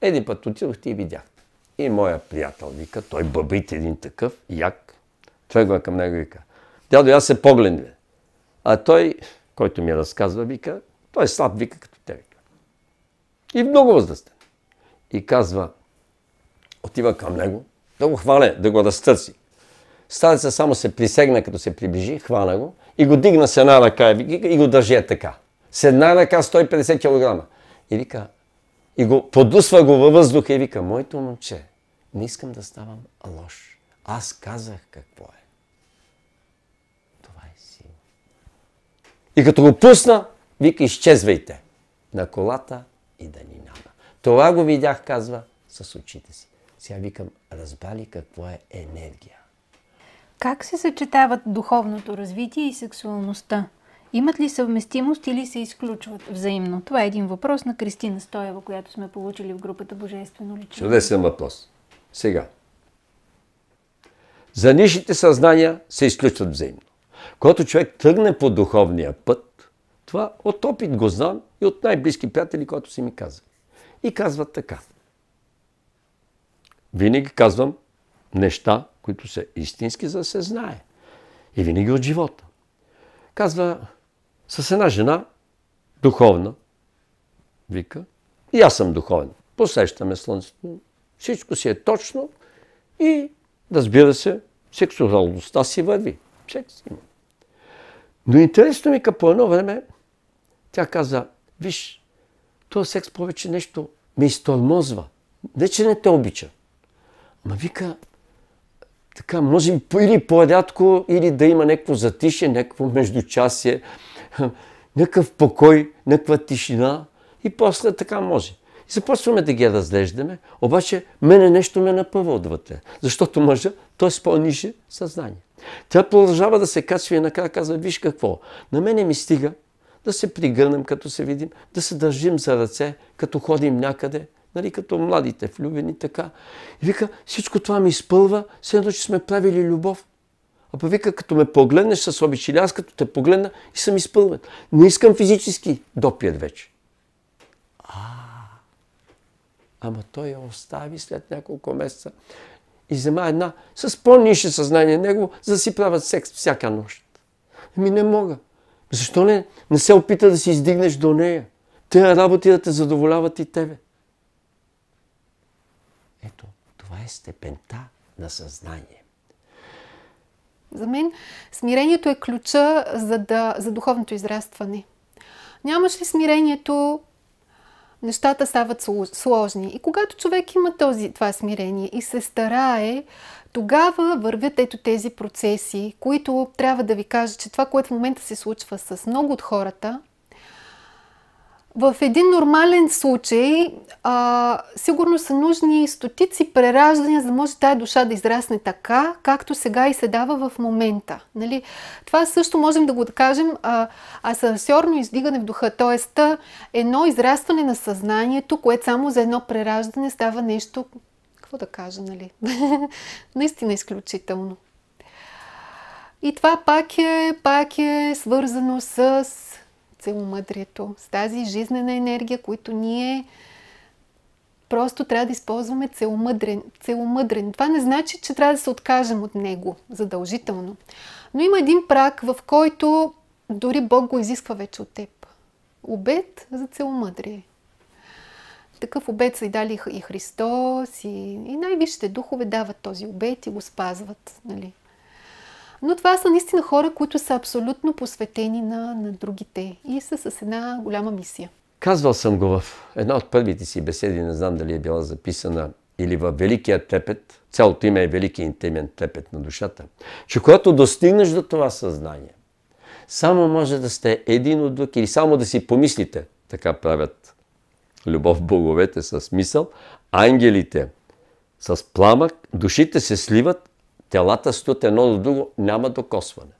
Един път отидохте и видяхте. И моя приятел вика, той бъбрит един такъв, як, тръгва към него и вика, дядо, аз се погледне. А той, който ми разказва, вика, той е слаб, вика като те, вика. И много възрастен. И казва, отива към него, да го хване, да го разтърси. Стареца само се присегна, като се приближи, хвана го и го дигна с една ръка и го държи така. С една ръка 150 кг. И вика, и го подусва го във въздуха и вика, моето момче, не искам да ставам лош. Аз казах какво е. Това е сила. И като го пусна, вика, изчезвайте на колата и да ни няма. Това го видях, казва, с очите си. Сега викам, разбрали какво е енергия. Как се съчетават духовното развитие и сексуалността? Имат ли съвместимост или се изключват взаимно? Това е един въпрос на Кристина Стоева, която сме получили в групата Божествено лично. Чудесен въпрос. Сега. За нишите съзнания се изключват взаимно. Когато човек тръгне по духовния път, това от опит го знам и от най-близки приятели, които си ми казали. И казват така. Винаги казвам неща, които са истински, за да се знае. И винаги от живота. Казва, с една жена духовна, вика, и аз съм духовен. Посещаме Слънцето, всичко си е точно и, разбира се, сексуалността си върви. Секс има. Но интересно ми, по едно време, тя каза, виж, този секс повече нещо ме изтормозва. Не, че не те обича. Ама вика, така, може или по-рядко, или да има някакво затишие, някакво междучасие, някакъв покой, някаква тишина и после така може. И започваме да ги разглеждаме, обаче мене нещо ме напъва отвътре, защото мъжа, той е с по-ниже съзнание. Тя продължава да се качва и накрая казва, виж какво, на мене ми стига да се пригърнем, като се видим, да се държим за ръце, като ходим някъде, нали, като младите влюбени, така. И вика, всичко това ми изпълва, все едно, че сме правили любов. А па вика, като ме погледнеш с обич, или аз като те погледна и съм изпълвен. Не искам физически допир вече. Ама той я остави след няколко месеца и взема една с по-нише съзнание негово, за да си правят секс всяка нощ. Ами не мога. Защо не се опита да си издигнеш до нея? Те работи да те задоволяват и тебе. Ето, това е степента на съзнание. За мен смирението е ключа за духовното израстване. Нямаш ли смирението, нещата стават сложни. И когато човек има това смирение и се старае, тогава вървят ето тези процеси, които трябва да ви кажа, че това, което в момента се случва с много от хората, в един нормален случай сигурно са нужни стотици прераждания, за да може тая душа да израсне така, както сега и се дава в момента. Нали? Това също можем да го кажем асансьорно издигане в духа, т.е. едно израстване на съзнанието, което само за едно прераждане става нещо, какво да кажа, нали? Наистина изключително. И това пак е свързано с целомъдрието, с тази жизнена енергия, която ние просто трябва да използваме целомъдрен. Това не значи, че трябва да се откажем от него задължително. Но има един праг, в който дори Бог го изисква вече от теб. Обет за целомъдрие. Такъв обет са и дали и Христос, и най-висшите духове дават този обет и го спазват. Нали? Но това са наистина хора, които са абсолютно посветени на другите и са с една голяма мисия. Казвал съм го в една от първите си беседи, не знам дали е била записана, или във Великия трепет, цялото име е Велики интимен трепет на душата, че когато достигнеш до това съзнание, само може да сте един от друг или само да си помислите, така правят любов боговете с мисъл, ангелите с пламък, душите се сливат, телата стоят едно до друго, няма докосване.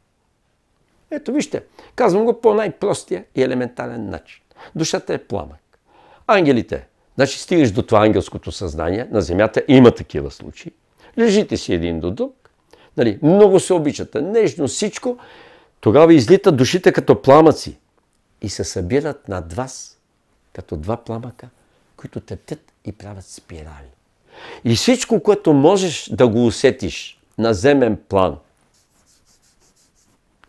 Ето вижте, казвам го по най-простия и елементарен начин. Душата е пламък. Ангелите, значи стигаш до това ангелското съзнание, на земята има такива случаи. Лежите си един до друг, нали, много се обичате, нежно всичко, тогава излитат душите като пламъци и се събират над вас, като два пламъка, които тептят и правят спирали. И всичко, което можеш да го усетиш на земен план,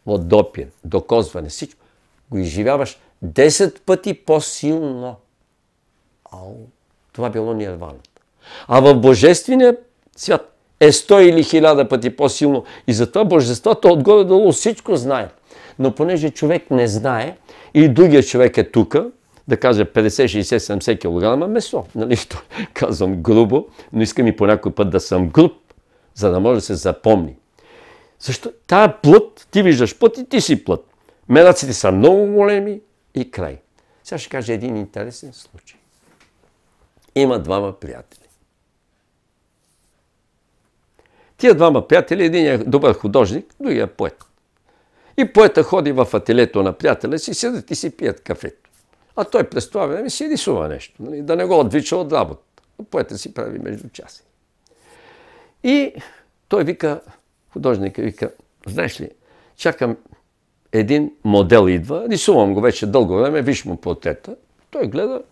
от допир, докозване, всичко, го изживяваш 10 пъти по-силно. Това било нирваната. А в Божествения свят е 100 или 1000 пъти по-силно. И затова Божеството отгоре-долу всичко знае. Но понеже човек не знае и другия човек е тука, да каже 50, 60, 70 кг месо. Нали? Казвам грубо, но искам и по някой път да съм груб, за да може да се запомни. Защо? Тая плът, ти виждаш плът и ти си плът. Мераците са много големи и край. Сега ще кажа един интересен случай. Има двама приятели. Тия двама приятели, един е добър художник, другия е поет. И поета ходи в ателието на приятеля си, седят и си пият кафето. А той през това време си рисува нещо, нали? Да не го отвича от работа. Поета си прави между часи. И той вика, художника вика, знаеш ли, чакам един модел идва, рисувам го вече дълго време, виж му портрета. Той гледа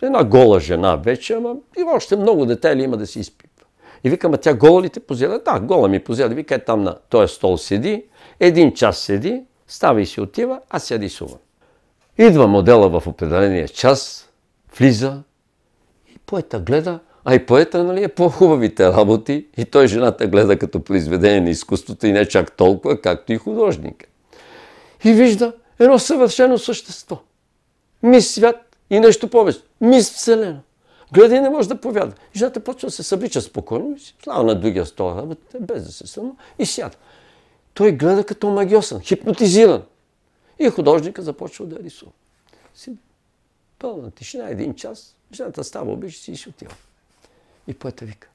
една гола жена вече, ама и още много детайли има да си изпипва. И вика, тя гола ли те позира? Да, гола ми позира. Вика, е там на този стол седи, 1 час седи, става и си отива, аз я рисувам. Идва модела в определения час, влиза и поета гледа, а и поета, нали, е по-хубавите работи и той жената гледа като произведение на изкуството и не чак толкова, както и художника. И вижда едно съвършено същество. Мис свят и нещо повече. Мис вселена. Гледа и не може да повяда. И жената почва да се съблича спокойно и слава на другия стол, без да се сълна, и сяда. Той гледа като магиосан, хипнотизиран. И художника започва да рисува. Пълна тишина, 1 час, жената става, обича си и си отива. И поета вика: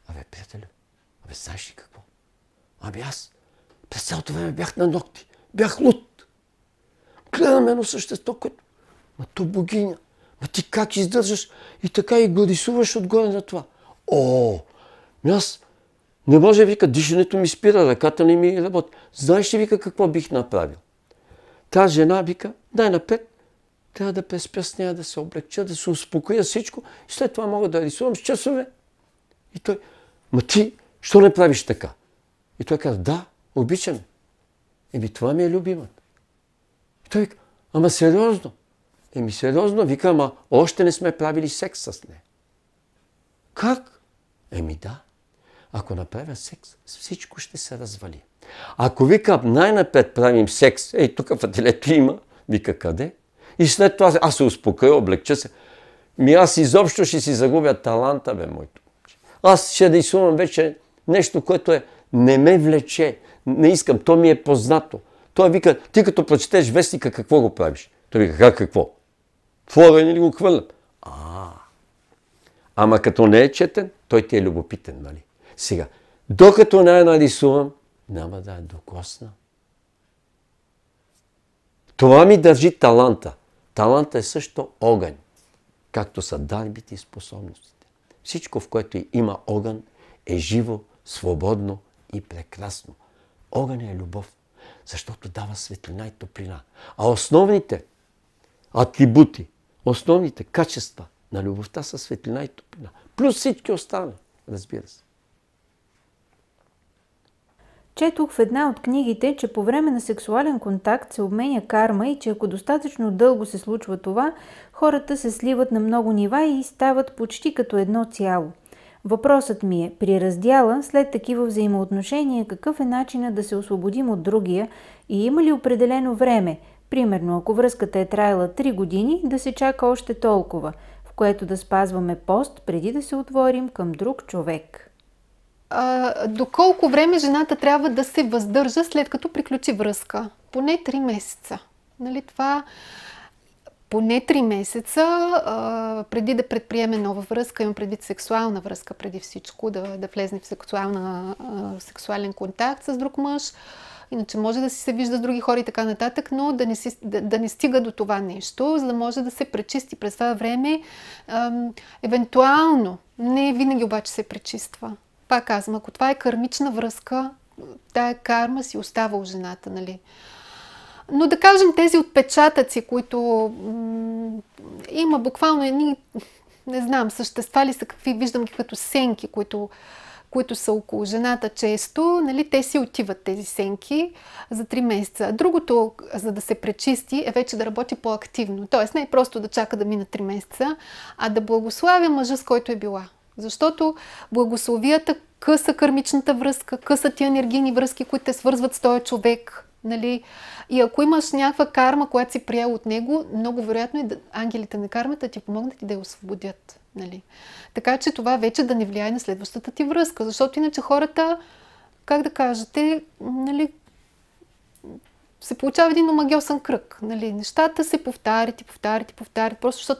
абе, приятелю, абе, знаеш ли какво? Абе, аз през цялото време бях на ногти, бях луд. Гледам едно същество, което... Ма то богиня, ма ти как издържаш и така и го рисуваш отгоре на това? О, аз не може, вика, дишането ми спира, ръката не ми работи. Знаеш ли, вика, какво бих направил? Та жена, вика, най-напред трябва да преспя с нея, да се облегча, да се успокоя всичко и след това мога да рисувам с часове. И той: ма ти, що не правиш така? И той казва: да, обичам. Това ми е любимата. И той вика: ама сериозно? Сериозно, вика, ама още не сме правили секс с нея. Как? Да. Ако направя секс, всичко ще се развали. Ако, вика, най-напред правим секс, тук в ателието има, вика, къде? И след това аз се успокоя, облегча се. Аз изобщо ще си загубя таланта, моето. Аз ще рисувам вече нещо, което не ме влече. Не искам, то ми е познато. Той вика: ти като прочетеш вестника, какво го правиш? Той вика: какво? Флора ли го хвърлям? Ама като не е четен, той ти е любопитен, нали? Сега, докато не я нарисувам, няма да е докосна. Това ми държи таланта. Таланта е също огън, както са дарбите и способностите. Всичко, в което има огън, е живо, свободно и прекрасно. Огън е любов, защото дава светлина и топлина. А основните атрибути, основните качества на любовта са светлина и топлина. Плюс всички останали, разбира се. Четох в една от книгите, че по време на сексуален контакт се обменя карма и че ако достатъчно дълго се случва това, хората се сливат на много нива и стават почти като едно цяло. Въпросът ми е: при раздяла, след такива взаимоотношения, какъв е начинът да се освободим от другия и има ли определено време? Примерно, ако връзката е траяла 3 години, да се чака още толкова, в което да спазваме пост, преди да се отворим към друг човек. Доколко време жената трябва да се въздържа след като приключи връзка? Поне 3 месеца. Нали, това поне 3 месеца преди да предприеме нова връзка, имам предвид сексуална връзка преди всичко, да влезне в сексуален контакт с друг мъж. Иначе може да си се вижда с други хора и така нататък, но да не стига до това нещо, за да може да се пречисти през това време. Евентуално, не винаги обаче се пречиства. Пак казвам, ако това е кармична връзка, тая карма си остава у жената, нали? Но да кажем тези отпечатъци, които има буквално едни, не знам, същества ли са, какви виждам като сенки, които са около жената често, нали, те си отиват тези сенки за 3 месеца. Другото, за да се пречисти, е вече да работи по-активно. Тоест не е просто да чака да мина 3 месеца, а да благославя мъжа, с който е била. Защото благословията къса кърмичната връзка, къса тия енергийни връзки, които те свързват с този човек. Нали? И ако имаш някаква карма, която си приел от него, много вероятно е ангелите на кармата ти помогнат и да я освободят. Нали? Така че това вече да не влияе на следващата ти връзка, защото иначе хората, как да кажете, нали, се получава един омагьосан кръг. Нали? Нещата се повтарят, просто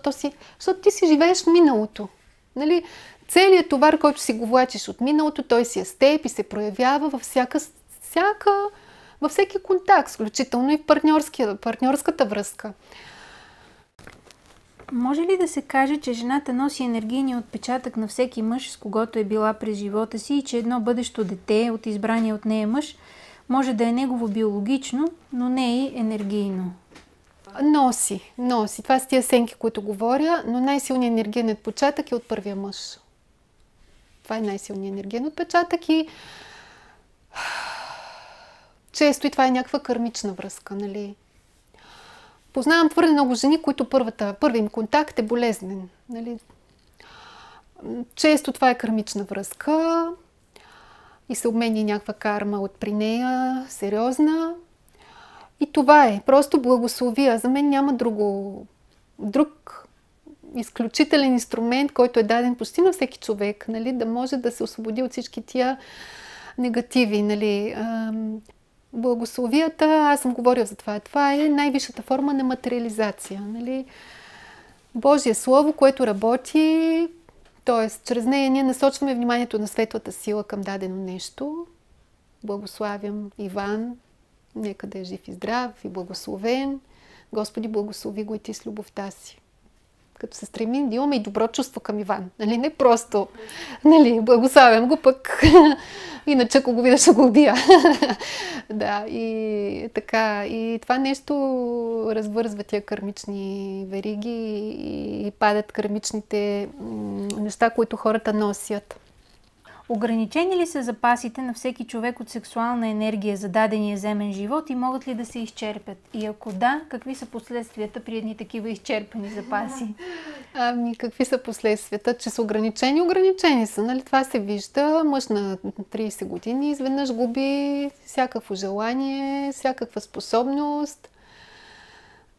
защото ти си живееш в миналото. Нали? Целият товар, който си го влачиш от миналото, той си е с теб и се проявява във всеки контакт, включително и в партньорската връзка. Може ли да се каже, че жената носи енергийния отпечатък на всеки мъж, с когото е била през живота си, и че едно бъдещо дете от избрания от нея мъж може да е негово биологично, но не и енергийно? Носи. Това са тия сенки, които говоря, но най-силният енергиен отпечатък е от първия мъж. Това е най-силният енергиен отпечатък и често и това е някаква кармична връзка, нали? Познавам твърде много жени, които първи им контакт е болезнен. Нали? Често това е кармична връзка и се обменя някаква карма от при нея, сериозна. И това е. Просто благословия. За мен няма друг изключителен инструмент, който е даден почти на всеки човек, нали? Да може да се освободи от всички тия негативи. Нали? Благословията, аз съм говорила за това. Това е най-висшата форма на материализация. Нали? Божие Слово, което работи, т.е. чрез нея ние насочваме вниманието на светлата сила към дадено нещо. Благославям Иван, нека да е жив и здрав и благословен. Господи, благослови го и ти с любовта си. Като се стремим да имаме и добро чувство към Иван. Нали? Не просто, нали, благославям го, пък иначе ако го видя, ще го убия. Да, и така. И това нещо развързва тия кармични вериги и падат кармичните неща, които хората носят. Ограничени ли са запасите на всеки човек от сексуална енергия за дадения земен живот и могат ли да се изчерпят? И ако да, какви са последствията при едни такива изчерпани запаси? Ами, какви са последствията? Че са ограничени? Ограничени са. Нали? Това се вижда. Мъж на 30 години изведнъж губи всякакво желание, всякаква способност.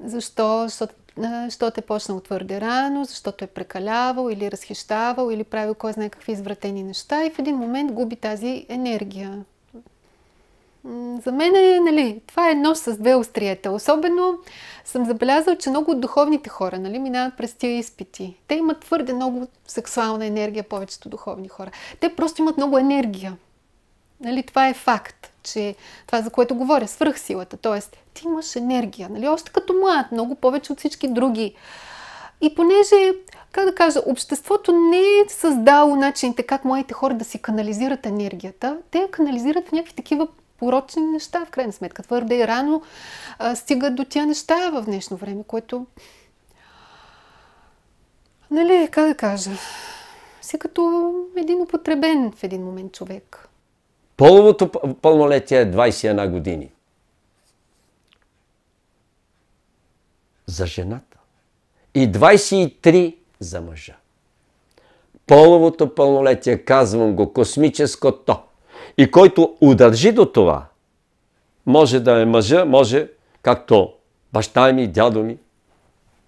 Защо? Защото е почнал твърде рано, защото е прекалявал или разхищавал или правил кой знае какви извратени неща и в един момент губи тази енергия. За мен нали, това е нож с две остриета. Особено съм забелязал, че много от духовните хора нали, минават през тия изпити. Те имат твърде много сексуална енергия, повечето духовни хора. Те просто имат много енергия. Нали, това е факт, че това, за което говоря, свръхсилата. Тоест, ти имаш енергия, нали, още като млад, много повече от всички други. И понеже, как да кажа, обществото не е създало начините как младите хора да си канализират енергията, те я канализират в някакви такива порочни неща, в крайна сметка. Твърде и рано стигат до тия неща в днешно време, което, нали, как да кажа, си като един употребен в един момент човек. Половото пълнолетие е 21 години. За жената. И 23 за мъжа. Половото пълнолетие, казвам го, космическото. И който удържи до това, може да е мъжа, може, както баща ми и дядо ми,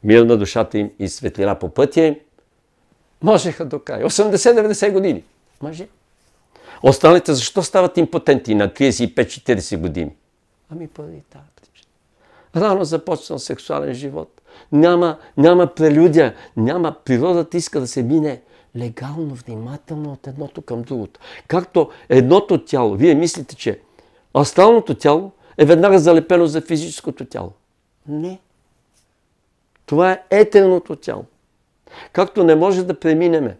мир на душата им и светлина по пътя им, можеха до края. 80-90 години. Мъже. Останалите защо стават импотенти на 35-40 години? Ами поради тази причина. Рано започнал сексуален живот. Няма прелюдия, няма природата иска да се мине легално, внимателно от едното към другото. Както едното тяло, вие мислите, че останалото тяло е веднага залепено за физическото тяло. Не. Това е етерното тяло. Както не може да преминеме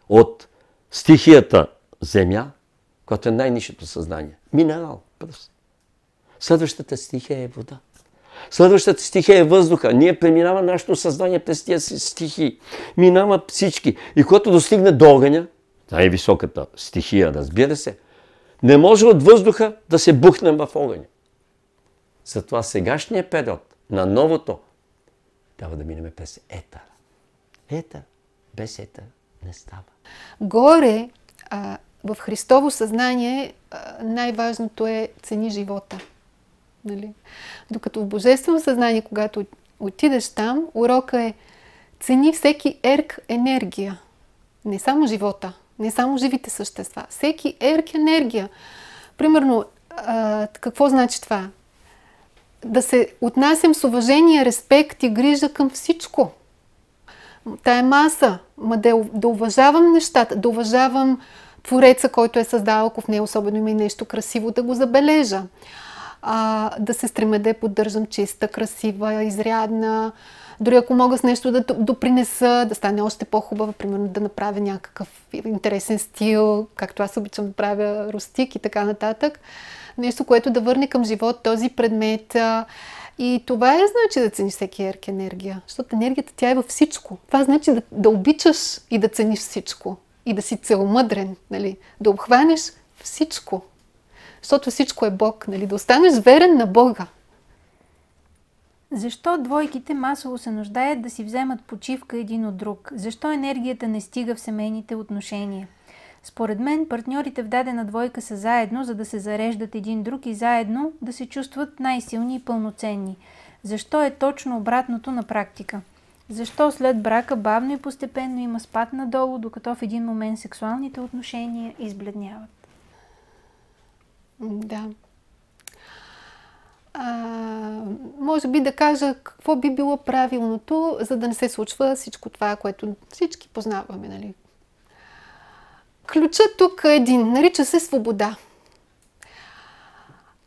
от стихията земя, която е най-нишето съзнание. Минерал. Просто. Следващата стихия е вода. Следващата стихия е въздуха. Ние преминаваме нашето съзнание през тия стихии. Минава всички. И когато достигне до огъня, най-високата стихия, разбира се, не може от въздуха да се бухнем в огъня. Затова сегашният период на новото трябва да минем през етър. Етър. Без етър не става. Горе, в Христово съзнание най-важното е цени живота. Нали? Докато в Божествено съзнание, когато отидеш там, урока е цени всеки ерк енергия. Не само живота, не само живите същества. Всеки ерк енергия. Примерно, какво значи това? Да се отнасям с уважение, респект и грижа към всичко. Тая маса, да уважавам нещата, да уважавам Твореца, който е създал, ако в нея особено има и нещо красиво, да го забележа. Да се стремя да я поддържам чиста, красива, изрядна. Дори ако мога с нещо да допринеса, да стане още по-хубава, примерно да направя някакъв интересен стил, както аз обичам да правя рустик и така нататък. Нещо, което да върне към живот този предмет. И това е значи да цениш всеки ерк енергия. Защото енергията тя е във всичко. Това значи да обичаш и да цениш всичко. И да си целомъдрен, нали? Да обхванеш всичко. Защото всичко е Бог, нали? Да останеш верен на Бога. Защо двойките масово се нуждаят да си вземат почивка един от друг? Защо енергията не стига в семейните отношения? Според мен, партньорите в дадена двойка са заедно, за да се зареждат един друг и заедно да се чувстват най-силни и пълноценни. Защо е точно обратното на практика? Защо след брака бавно и постепенно има спад надолу, докато в един момент сексуалните отношения избледняват? Да. Може би да кажа какво би било правилното, за да не се случва всичко това, което всички познаваме. Нали? Ключът тук е един. Нарича се свобода.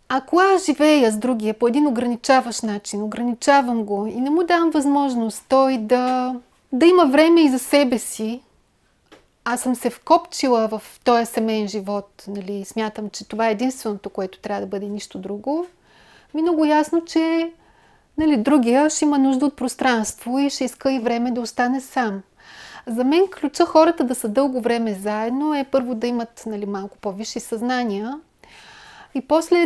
Ако аз живея с другия по един ограничаващ начин, ограничавам го и не му давам възможност той да има време и за себе си, аз съм се вкопчила в този семейен живот, нали, смятам, че това е единственото, което трябва да бъде, нищо друго, ми много ясно, че нали, другия ще има нужда от пространство и ще иска и време да остане сам. За мен ключа хората да са дълго време заедно е първо да имат нали, малко по-висши съзнания и после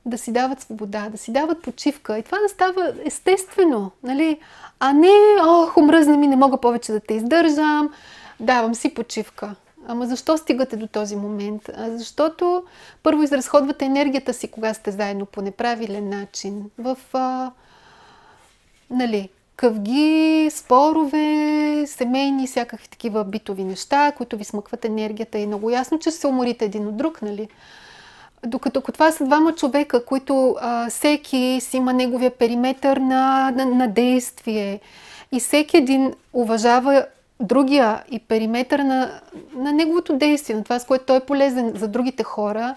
да си дават свобода, да си дават почивка. И това да става естествено, нали? А не, омръзна ми, не мога повече да те издържам, давам си почивка. Ама защо стигате до този момент? Защото първо изразходвате енергията си, кога сте заедно по неправилен начин. В нали, къвги, спорове, семейни, всякакви такива битови неща, които ви смъкват енергията и много ясно, че се уморите един от друг, нали? Докато ако това са двама човека, които всеки си има неговия периметър на действие и всеки един уважава другия и периметър на неговото действие, на това, с което той е полезен за другите хора,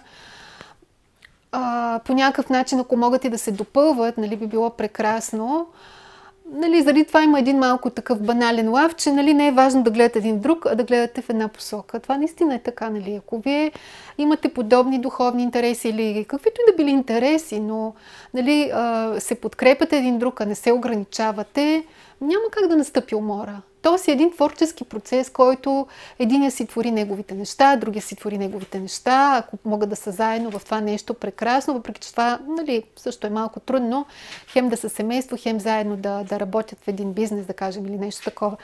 по някакъв начин, ако могат и да се допълват, нали, би било прекрасно. Нали, заради това има един малко такъв банален лав, че нали, не е важно да гледате един друг, а да гледате в една посока. Това наистина е така. Нали. Ако вие имате подобни духовни интереси или каквито и да били интереси, но нали, се подкрепяте един друг, а не се ограничавате, няма как да настъпи умора. То си един творчески процес, който единия си твори неговите неща, другия си твори неговите неща. Ако могат да са заедно в това нещо, прекрасно, въпреки че това нали, също е малко трудно. Хем да са семейство, хем заедно да работят в един бизнес, да кажем, или нещо такова.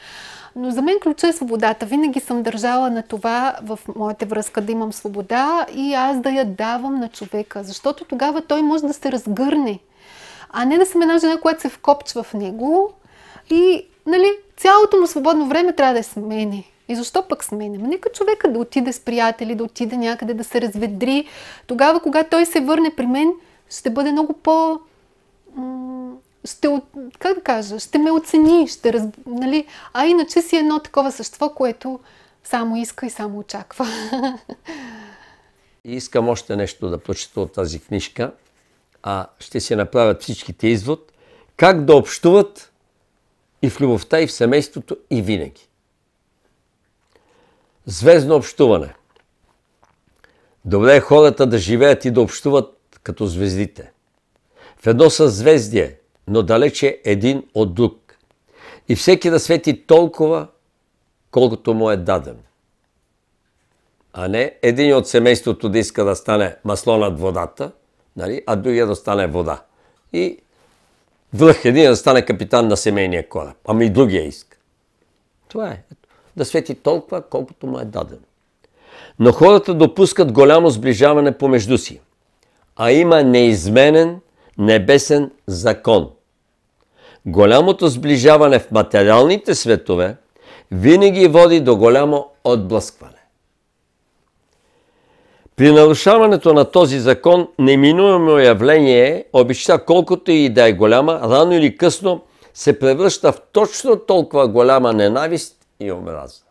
Но за мен ключът е свободата. Винаги съм държала на това в моята връзка да имам свобода и аз да я давам на човека, защото тогава той може да се разгърне, а не да съм една жена, която се вкопчва в него и нали, цялото му свободно време трябва да е с мене. И защо пък с мене? Нека човека да отиде с приятели, да отиде някъде, да се разведри. Тогава, когато той се върне при мен, ще бъде много по... как да кажа? Ще ме оцени. Нали? А иначе си едно такова същество, което само иска и само очаква. И искам още нещо да прочета от тази книжка. Ще си направят всичките извод. Как да общуват и в любовта, и в семейството, и винаги. Звездно общуване. Добре е хората да живеят и да общуват като звездите. В едно съзвездие, но далече един от друг. И всеки да свети толкова, колкото му е даден. А не един от семейството да иска да стане масло над водата, нали? А другия да стане вода. И връх един да стане капитан на семейния кораб. Ами и другия иска. Това е. Да свети толкова, колкото му е дадено. Но хората допускат голямо сближаване помежду си. А има неизменен небесен закон. Голямото сближаване в материалните светове винаги води до голямо отблъскване. При нарушаването на този закон, неминуемо явление е, обичта колкото и да е голяма, рано или късно се превръща в точно толкова голяма ненавист и омраза.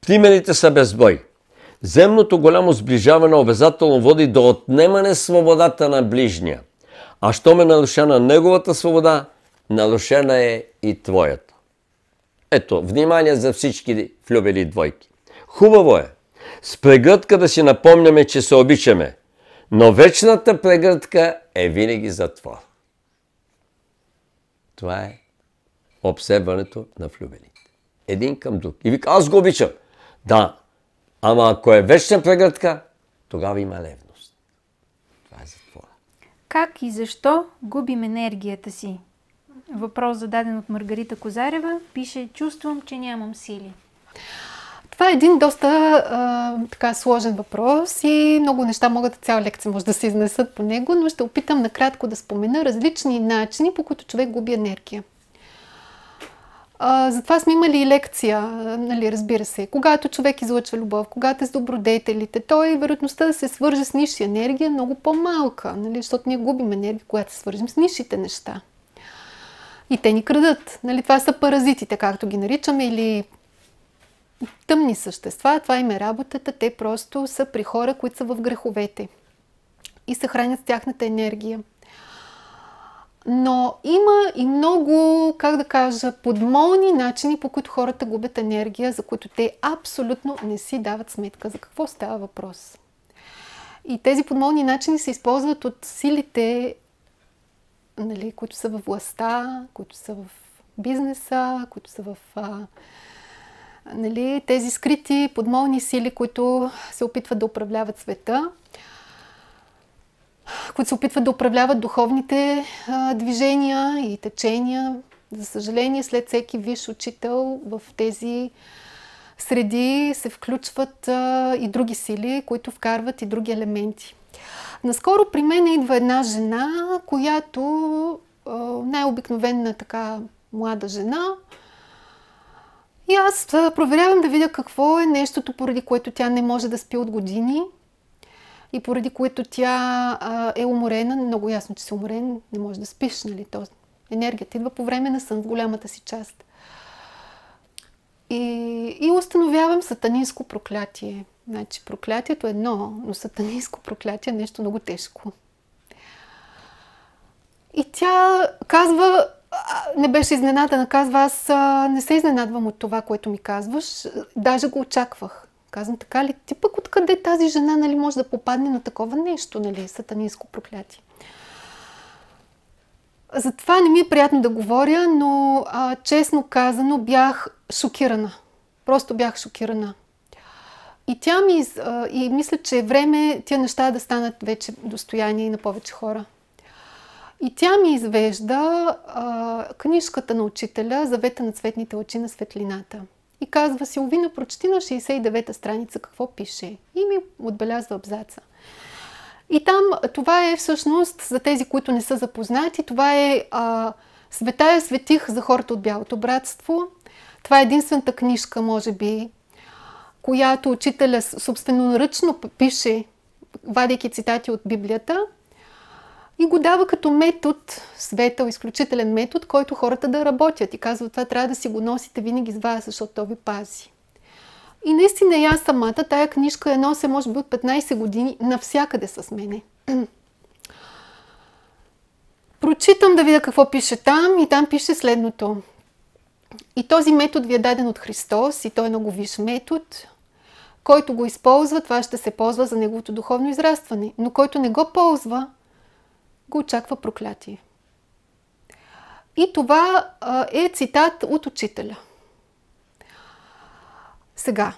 Примерите са безброй. Земното голямо сближаване обязателно води до отнемане свободата на ближния. А щом е нарушена неговата свобода, нарушена е и твоята. Ето, внимание за всички влюбени двойки. Хубаво е с прегръдка да си напомняме, че се обичаме, но вечната прегръдка е винаги затвор. Това е обсебването на влюбените. Един към друг. И вика, аз го обичам. Да, ама ако е вечна прегръдка, тогава има ревност. Това е затвора. Как и защо губим енергията си? Въпрос зададен от Маргарита Козарева. Пише: чувствам, че нямам сили. Това е един доста така сложен въпрос и много неща могат, цяла лекция може да се изнесат по него, но ще опитам накратко да спомена различни начини, по които човек губи енергия. Затова сме имали и лекция, нали, разбира се. Когато човек излъчва любов, когато е с добродетелите, той вероятността да се свърже с нисши енергия е много по-малка, нали, защото ние губим енергия, когато се свържем с нисшите неща. И те ни крадат. Нали, това са паразитите, както ги наричаме, или тъмни същества. Това им е работата. Те просто са при хора, които са в греховете и се хранят с тяхната енергия. Но има и много, как да кажа, подмолни начини, по които хората губят енергия, за които те абсолютно не си дават сметка за какво става въпрос. И тези подмолни начини се използват от силите, нали, които са във властта, които са в бизнеса, които са в нали, тези скрити подмолни сили, които се опитват да управляват света, които се опитват да управляват духовните движения и течения. За съжаление, след всеки висш учител в тези среди се включват и други сили, които вкарват и други елементи. Наскоро при мен идва една жена, която най-обикновена така млада жена. И аз проверявам да видя какво е нещото, поради което тя не може да спи от години и поради което тя е уморена. Много ясно, че си уморен, не може да спиш. Нали? Енергията идва по време на сън в голямата си част. И установявам сатанинско проклятие. Значи проклятието е едно, но сатанинско проклятие е нещо много тежко. И тя казва, не беше изненадана, казва: аз не се изненадвам от това, което ми казваш, даже го очаквах. Казвам: така ли? Ти пък откъде тази жена, нали, може да попадне на такова нещо, нали, сатанинско проклятие? Затова не ми е приятно да говоря, но честно казано бях шокирана. Просто бях шокирана. И тя и мисля, че е време тия неща да станат вече достояние на повече хора. И тя ми извежда книжката на учителя "Завета на цветните очи на светлината". И казва: Силвина, прочети на 69-та страница какво пише. И ми отбелязва абзаца. И там това е всъщност, за тези, които не са запознати, това е "Светая светих за хората от Бялото братство". Това е единствената книжка, може би, която учителя собственоръчно пише, вадейки цитати от Библията, и го дава като метод, светъл, изключителен метод, който хората да работят. И казва: това трябва да си го носите винаги с вас, защото то ви пази. И наистина и аз самата, тая книжка я нося, може би от 15 години, навсякъде с мене. Прочитам да видя какво пише там, и там пише следното. И този метод ви е даден от Христос, и той е много висш метод. Който го използва, това ще се ползва за неговото духовно израстване. Но който не го ползва, го очаква проклятие. И това е цитат от учителя. Сега,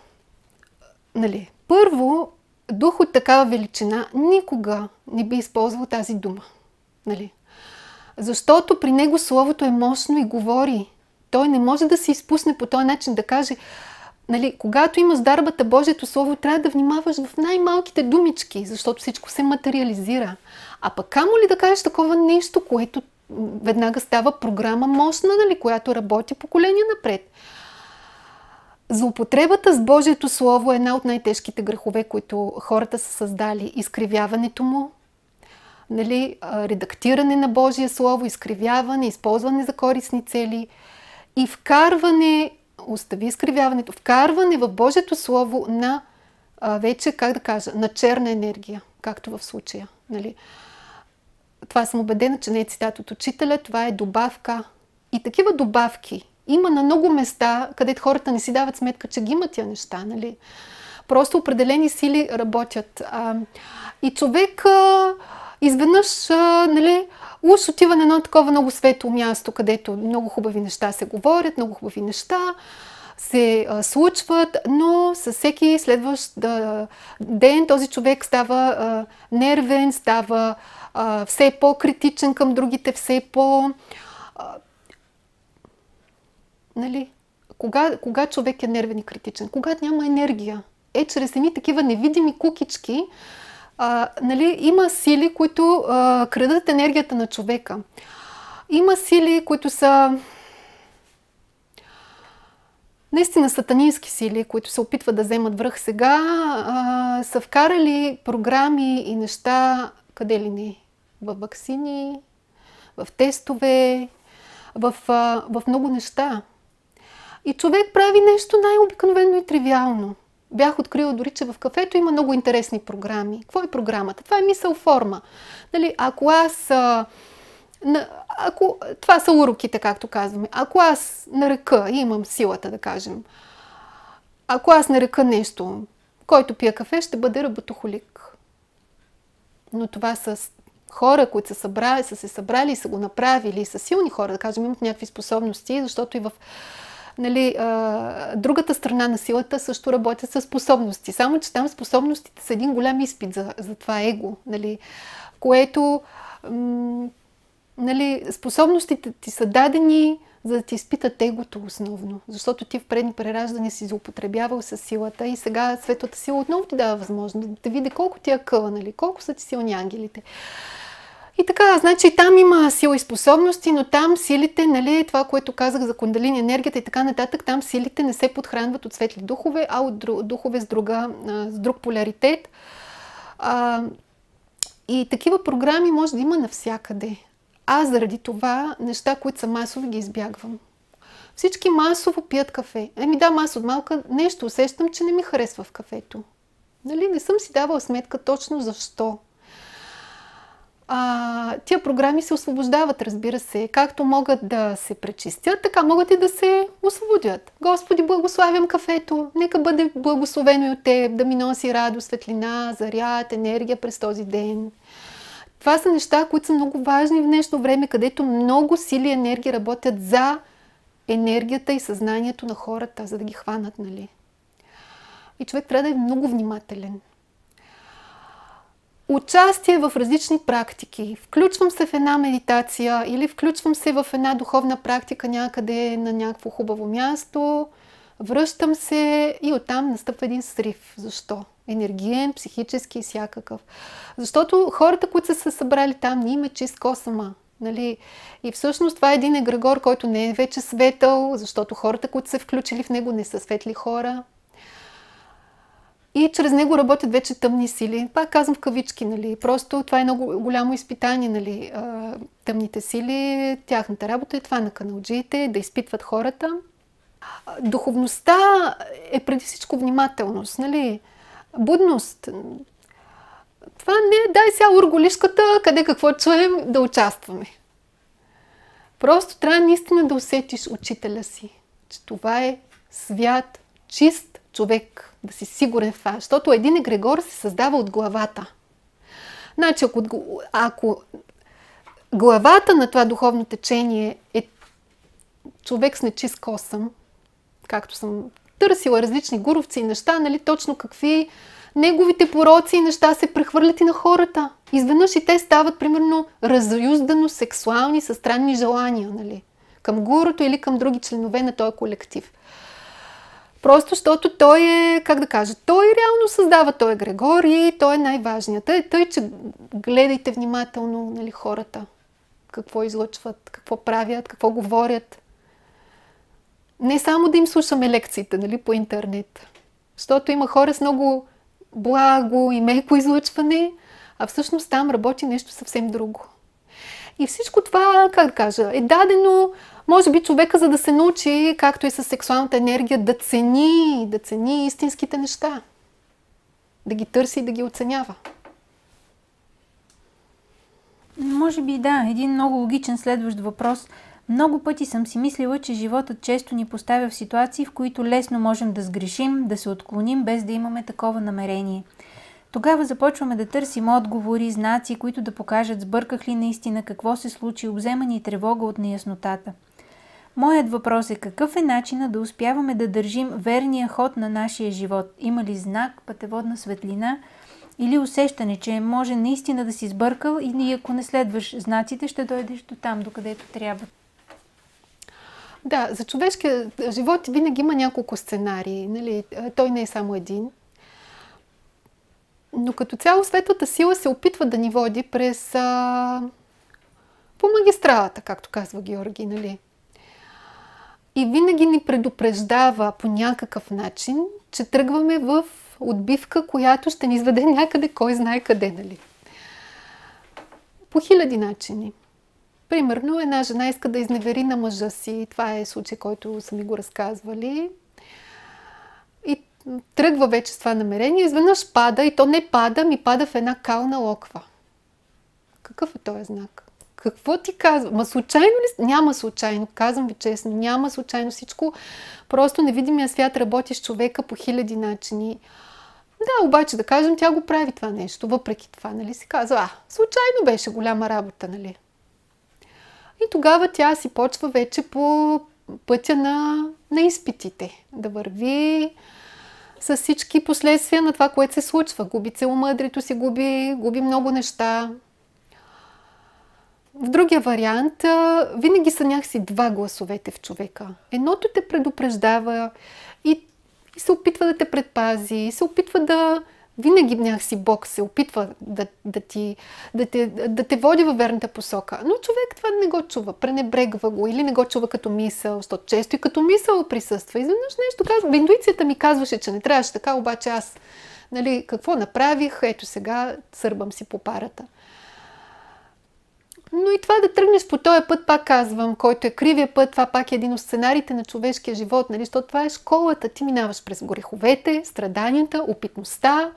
нали, първо, дух от такава величина никога не би използвал тази дума. Нали? Защото при него словото е мощно и говори. Той не може да се изпусне по този начин, да каже, нали, когато имаш дарбата Божието Слово, трябва да внимаваш в най-малките думички, защото всичко се материализира. А пък камо ли да кажеш такова нещо, което веднага става програма мощна, нали, която работи поколения напред. Злоупотребата с Божието Слово е една от най-тежките грехове, които хората са създали. Изкривяването му, нали, редактиране на Божие Слово, изкривяване, използване за корисни цели и вкарване, остави изкривяването, вкарване в Божието Слово на вече, как да кажа, на черна енергия, както в случая. Нали. Това съм убедена, че не е цитат от учителя, това е добавка. И такива добавки има на много места, където хората не си дават сметка, че ги имат тия неща. Нали. Просто определени сили работят. И човек изведнъж, нали, уж отива на едно такова много светло място, където много хубави неща се говорят, много хубави неща. се случват, но със всеки следващ ден този човек става нервен, става все по-критичен към другите, все по... Нали? Кога човек е нервен и критичен? Когато няма енергия. Чрез едни такива невидими кукички нали, има сили, които крадат енергията на човека. Има сили, които са наистина сатанински сили, които се опитват да вземат връх сега, са вкарали програми и неща, къде ли не? В ваксини, в тестове, в много неща. И човек прави нещо най-обикновено и тривиално. Бях открила дори, че в кафето има много интересни програми. Какво е програмата? Това е мисъл форма. Нали, това са уроките, както казваме. Ако аз нарека, имам силата да кажем, ако аз нарека нещо, който пие кафе, ще бъде работохолик. Но това са хора, които са се събрали и са го направили, са силни хора, да кажем, имат някакви способности, защото и в другата страна на силата също работят с способности. Само че там способностите са един голям изпит за това его, нали, което нали, способностите ти са дадени, за да ти изпитат егото основно. Защото ти в предни прераждания си злоупотребявал с силата и сега светлата сила отново ти дава възможност да види колко ти е къла, нали, колко са ти силни ангелите. И така, значи там има сила и способности, но там силите, нали, това, което казах за кундалини, енергията и така нататък, там силите не се подхранват от светли духове, а от духове с друг поляритет. И такива програми може да има навсякъде. Аз заради това неща, които са масови, ги избягвам. Всички масово пият кафе. Аз от малка нещо усещам, че не ми харесва в кафето. Нали? Не съм си давала сметка точно защо. Тия програми се освобождават, разбира се. Както могат да се пречистят, така могат и да се освободят. Господи, благославям кафето. Нека бъде благословено и от Теб, да ми носи радост, светлина, заряд, енергия през този ден. Това са неща, които са много важни в днешно време, където много сили и енергия работят за енергията и съзнанието на хората, за да ги хванат, нали? И човек трябва да е много внимателен. Участие в различни практики. Включвам се в една медитация или включвам се в една духовна практика някъде на някакво хубаво място, връщам се и оттам настъпва един срив. Защо? Енергиен, психически и всякакъв. Защото хората, които са се събрали там, не им е чист косъма. Нали? И всъщност това е един егрегор, който не е вече светъл, защото хората, които са включили в него, не са светли хора. И чрез него работят вече тъмни сили. Пак казвам в кавички, нали? Просто това е много голямо изпитание, нали? Тъмните сили, тяхната работа е това на каналджиите, да изпитват хората. Духовността е преди всичко внимателност, нали? Будност. Това не дай сега урголишката, къде какво чуем, да участваме. Просто трябва наистина да усетиш учителя си, че това е свят, чист човек, да си сигурен в това. Защото един егрегор се създава от главата. Значи, ако главата на това духовно течение е човек с нечист косъм, както съм търсила различни гуровци и неща, нали, точно какви неговите пороци и неща се прехвърлят и на хората. Изведнъж и те стават, примерно, разюздано сексуални, със странни желания, нали, към гурото или към други членове на този колектив. Просто защото той е, как да кажа, той реално създава този егрегор и той е най-важният. Тъй, че гледайте внимателно, нали, хората, какво излъчват, какво правят, какво говорят. Не само да им слушаме лекциите, нали, по интернет. Защото има хора с много благо и меко излъчване, а всъщност там работи нещо съвсем друго. И всичко това, как да кажа, е дадено, може би човека, за да се научи, както и с сексуалната енергия, да цени истинските неща. Да ги търси и да ги оценява. Може би да, един много логичен следващ въпрос. Много пъти съм си мислила, че животът често ни поставя в ситуации, в които лесно можем да сгрешим, да се отклоним, без да имаме такова намерение. Тогава започваме да търсим отговори, знаци, които да покажат сбърках ли наистина, какво се случи, обзема ни тревога от неяснотата. Моят въпрос е: какъв е начинът да успяваме да държим верния ход на нашия живот? Има ли знак, пътеводна светлина или усещане, че може наистина да си сбъркал и ако не следваш знаците, ще дойдеш до там, докъдето трябва? Да, за човешкия живот винаги има няколко сценарии. Нали? Той не е само един. Но като цяло светлата сила се опитва да ни води през по магистралата, както казва Георги. Нали? И винаги ни предупреждава по някакъв начин, че тръгваме в отбивка, която ще ни изведе някъде, кой знае къде. Нали? По хиляди начини. Примерно, една жена иска да изневери на мъжа си. Това е случай, който са ми го разказвали. И тръгва вече с това намерение. Изведнъж пада, и то не пада, ми пада в една кална локва. Какъв е този знак? Какво ти казва? Ма случайно ли? Няма случайно. Казвам ви честно, няма случайно всичко. Просто невидимия свят работи с човека по хиляди начини. Да, обаче да кажем, тя го прави това нещо. Въпреки това, нали, си казва, случайно беше голяма работа, нали. И тогава тя си почва вече по пътя на изпитите. Да върви с всички последствия на това, което се случва. Губи целомъдрието си, губи много неща. В другия вариант винаги са някакси два гласовете в човека. Едното те предупреждава и се опитва да те предпази, и се опитва да... Винаги някакси Бог се опитва да те води във верната посока. Но човек това не го чува, пренебрегва го или не го чува като мисъл, защото често и като мисъл присъства. Изведнъж нещо казва. Интуицията ми казваше, че не трябваше така, обаче аз, нали, какво направих? Ето сега сърбам си по парата. Но и това да тръгнеш по този път, пак казвам, който е кривия път, това пак е един от сценариите на човешкия живот, нали? Защото това е школата. Ти минаваш през греховете, страданията, опитността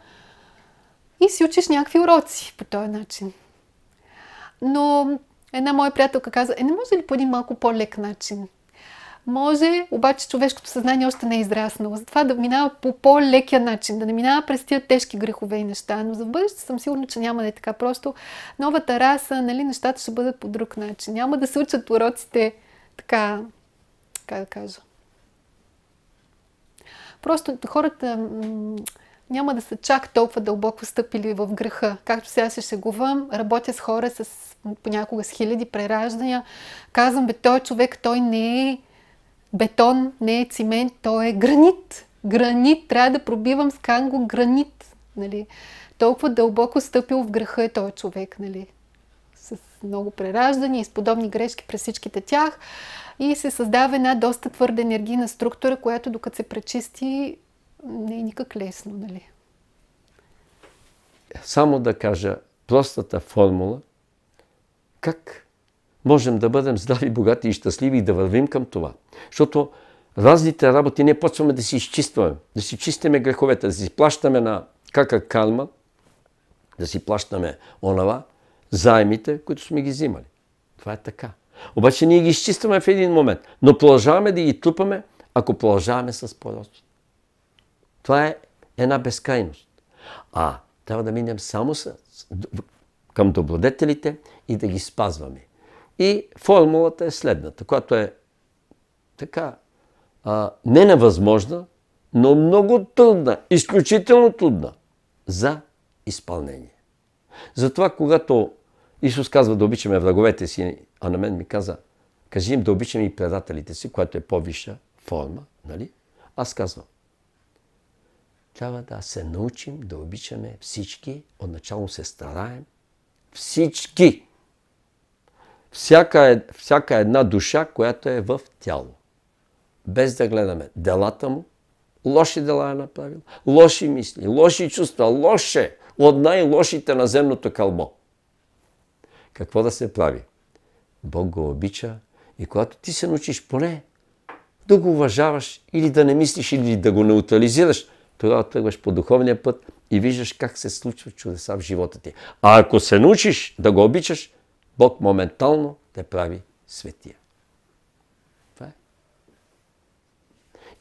и си учиш някакви уроци по този начин. Но една моя приятелка каза, не може ли по един малко по-лек начин? Може, обаче човешкото съзнание още не е израснало. Затова да минава по по-лекия начин, да не минава през тия тежки грехове и неща. Но за бъдеще съм сигурна, че няма да е така. Просто новата раса, нали, нещата ще бъдат по друг начин. Няма да се учат уроците така, как да кажа. Просто хората няма да са чак толкова дълбоко стъпили в греха. Както сега се шегувам, работя с хора понякога с хиляди прераждания. Казвам, той човек, той не е бетон, не е цимент, той е гранит. Гранит. Трябва да пробивам с канго гранит. Нали? Толкова дълбоко стъпил в греха е този човек. Нали? С много прераждания и с подобни грешки през всичките тях. И се създава една доста твърда енергийна структура, която докато се пречисти, не е никак лесно. Нали? Само да кажа простата формула, как можем да бъдем здрави, богати и щастливи и да вървим към това. Защото разните работи ние почваме да си изчистваме, да си чистиме греховете, да си плащаме на кака карма, да си плащаме онова, заемите, които сме ги взимали. Това е така. Обаче ние ги изчистваме в един момент, но продължаваме да ги трупаме, ако продължаваме с пороци. Това е една безкрайност. Трябва да минем само към добродетелите и да ги спазваме. И формулата е следната, която е така не невъзможна, но много трудна, изключително трудна за изпълнение. Затова, когато Исус казва да обичаме враговете си, а на мен ми каза, кажи им да обичаме и предателите си, която е по-висша форма, нали? Аз казвам, трябва да се научим да обичаме всички, отначало се стараем, всички. Всяка една душа, която е в тяло. Без да гледаме делата му, лоши дела е направил, лоши мисли, лоши чувства, лоше, от най-лошите на земното кълбо. Какво да се прави? Бог го обича и когато ти се научиш поне да го уважаваш или да не мислиш или да го неутрализираш, тогава тръгваш по духовния път и виждаш как се случват чудеса в живота ти. А ако се научиш да го обичаш, Бог моментално те прави светия. Това е.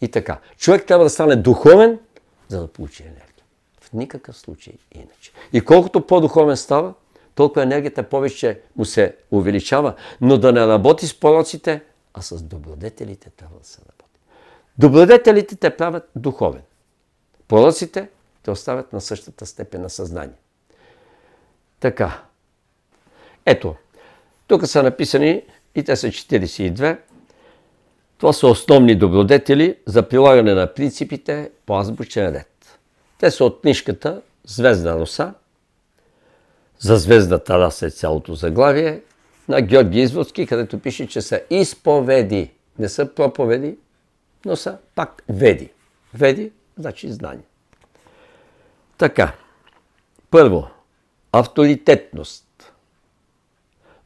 И така, човек трябва да стане духовен, за да получи енергия. В никакъв случай иначе. И колкото по-духовен става, толкова енергията повече му се увеличава, но да не работи с пороците, а с добродетелите трябва да се работи. Добродетелите те правят духовен. Пороците те оставят на същата степен на съзнание. Така. Ето, тук са написани и те са 42. Това са основни добродетели за прилагане на принципите по азбучен ред. Те са от книжката Звездна роса. За звездната раса е цялото заглавие на Георги Изводски, където пише, че са изповеди. Не са проповеди, но са пак веди. Веди значи знание. Така. Първо, авторитетност.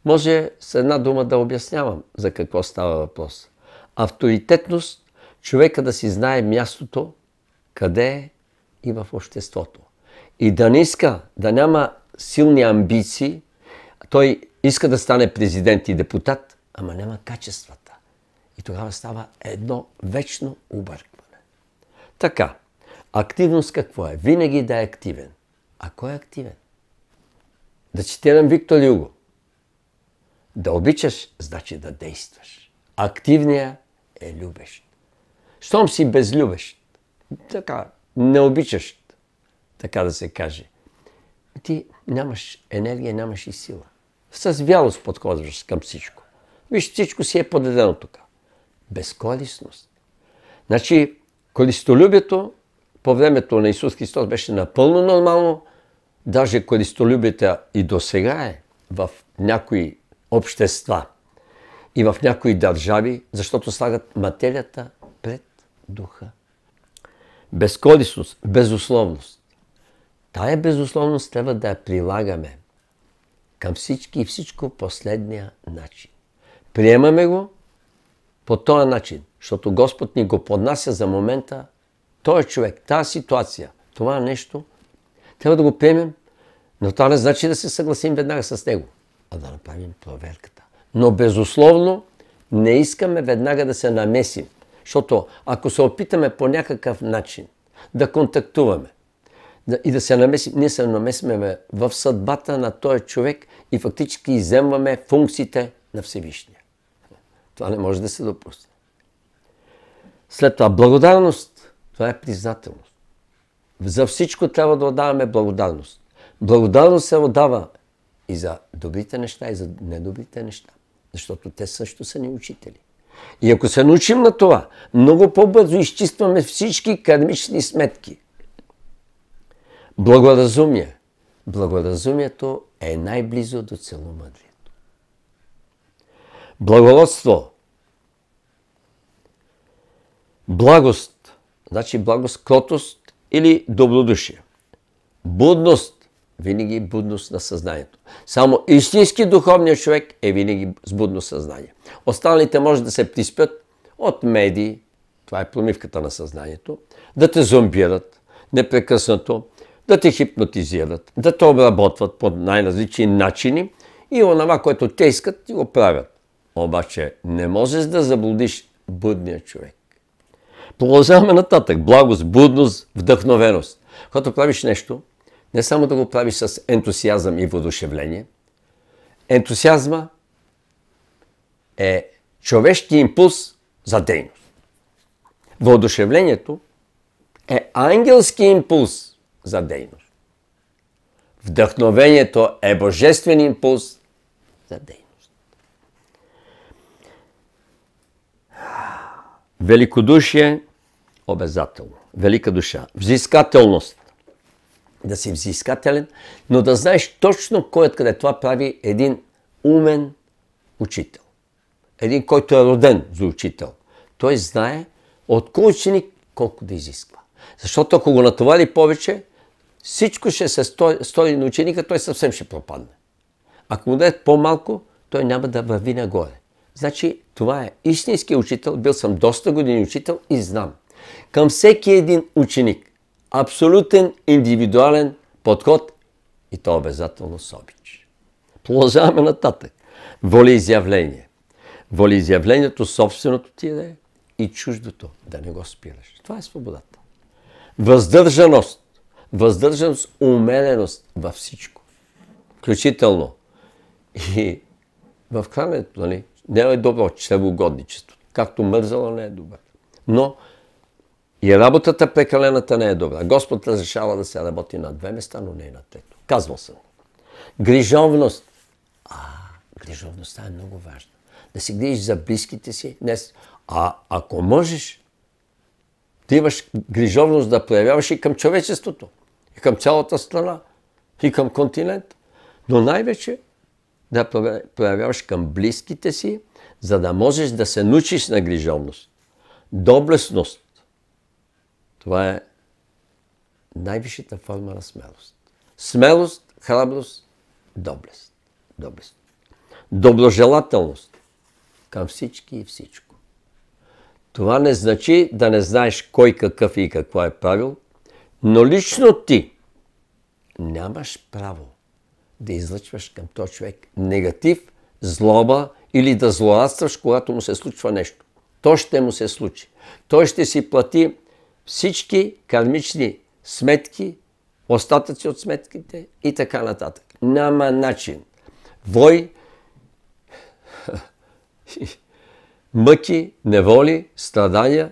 Може с една дума да обяснявам за какво става въпрос. Авторитетност, човека да си знае мястото, къде е и в обществото. И да не иска, да няма силни амбиции. Той иска да стане президент и депутат, ама няма качествата. И тогава става едно вечно объркване. Така, активност какво е? Винаги да е активен. А кой е активен? Да цитирам Виктор Юго. Да обичаш, значи да действаш. Активният е любещ. Щом си безлюбещ, така, не обичащ, така да се каже, ти нямаш енергия, нямаш и сила. С вялост подхождаш към всичко. Виж, всичко си е подредено тук. Безкорисност. Значи, користолюбието по времето на Исус Христос беше напълно нормално. Даже користолюбието и до сега е в някои общества и в някои държави, защото слагат материята пред духа. Безкорисност, безусловност. Тая безусловност трябва да я прилагаме към всички и всичко последния начин. Приемаме го по този начин, защото Господ ни го поднася за момента. Той е човек, тази ситуация, това нещо, трябва да го приемем, но това не значи да се съгласим веднага с него, а да направим проверката. Но безусловно не искаме веднага да се намесим, защото ако се опитаме по някакъв начин да контактуваме и да се намесим, ние се намесваме в съдбата на този човек и фактически изземваме функциите на Всевишния. Това не може да се допусне. След това благодарност, това е признателност. За всичко трябва да отдаваме благодарност. Благодарност се отдава и за добрите неща, и за недобрите неща. Защото те също са ни учители. И ако се научим на това, много по-бързо изчистваме всички кармични сметки. Благоразумие. Благоразумието е най-близо до целомъдрието. Благородство. Благост. Значи благост, кротост или добродушие. Будност. Винаги будност на съзнанието. Само истински духовният човек е винаги с будно съзнание. Останалите може да се приспят от медии, това е промивката на съзнанието, да те зомбират непрекъснато, да те хипнотизират, да те обработват по най-различни начини и онова, което те искат, ти го правят. Обаче не можеш да заблудиш будния човек. Продължаваме нататък. Благост, будност, вдъхновеност. Когато правиш нещо, не само да го правиш с ентусиазъм и въодушевление. Ентусиазма е човешки импулс за дейност. Въодушевлението е ангелски импулс за дейност. Вдъхновението е божествен импулс за дейност. Великодушие обязателно. Велика душа. Взискателност. Да си взискателен, но да знаеш точно кой откъде. Това прави един умен учител. Един, който е роден за учител. Той знае от кой ученик колко да изисква. Защото ако го натовари повече, всичко ще се стори на ученика, той съвсем ще пропадне. Ако му даде по-малко, той няма да върви нагоре. Значи това е истински учител. Бил съм доста години учител и знам. Към всеки един ученик абсолютен индивидуален подход и то обязателно с обич. Продължаваме нататък. Волеизявление. Волеизявлението собственото ти да е и чуждото да не го спираш. Това е свободата. Въздържаност. Въздържаност, умереност във всичко. Включително и в храненето, нали? Не е добро чревоугодничество. Както мързало не е добре. Но и работата прекалената не е добра. Господ разрешава да се работи на 2 места, но не и на 3. Казвал съм. Грижовност. Грижовността е много важна. Да се грижиш за близките си. Ако можеш, да имаш грижовност да проявяваш и към човечеството, и към цялата страна, и към континента. Но най-вече да проявяваш към близките си, за да можеш да се научиш на грижовност. Доблестност. Това е най-висшата форма на смелост. Смелост, храброст, доблест. Доброжелателност към всички и всичко. Това не значи да не знаеш кой какъв и какво е правил, но лично ти нямаш право да излъчваш към този човек негатив, злоба или да злорадстваш, когато му се случва нещо. То ще му се случи. Той ще си плати всички кармични сметки, остатъци от сметките и така нататък. Няма начин. Вой, мъки, неволи, страдания.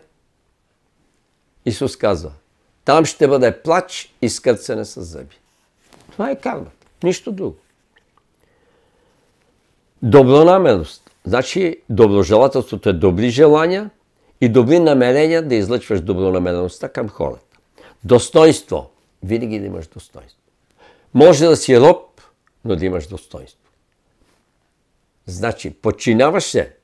Исус казва, там ще бъде плач и скърцане с зъби. Това е кармата. Нищо друго. Добронамереност. Значи доброжелателството е добри желания и добри намерения да излъчваш добронамереността към хората. Достоинство. Винаги да имаш достоинство. Може да си роб, но да имаш достоинство. Значи подчиняваш се,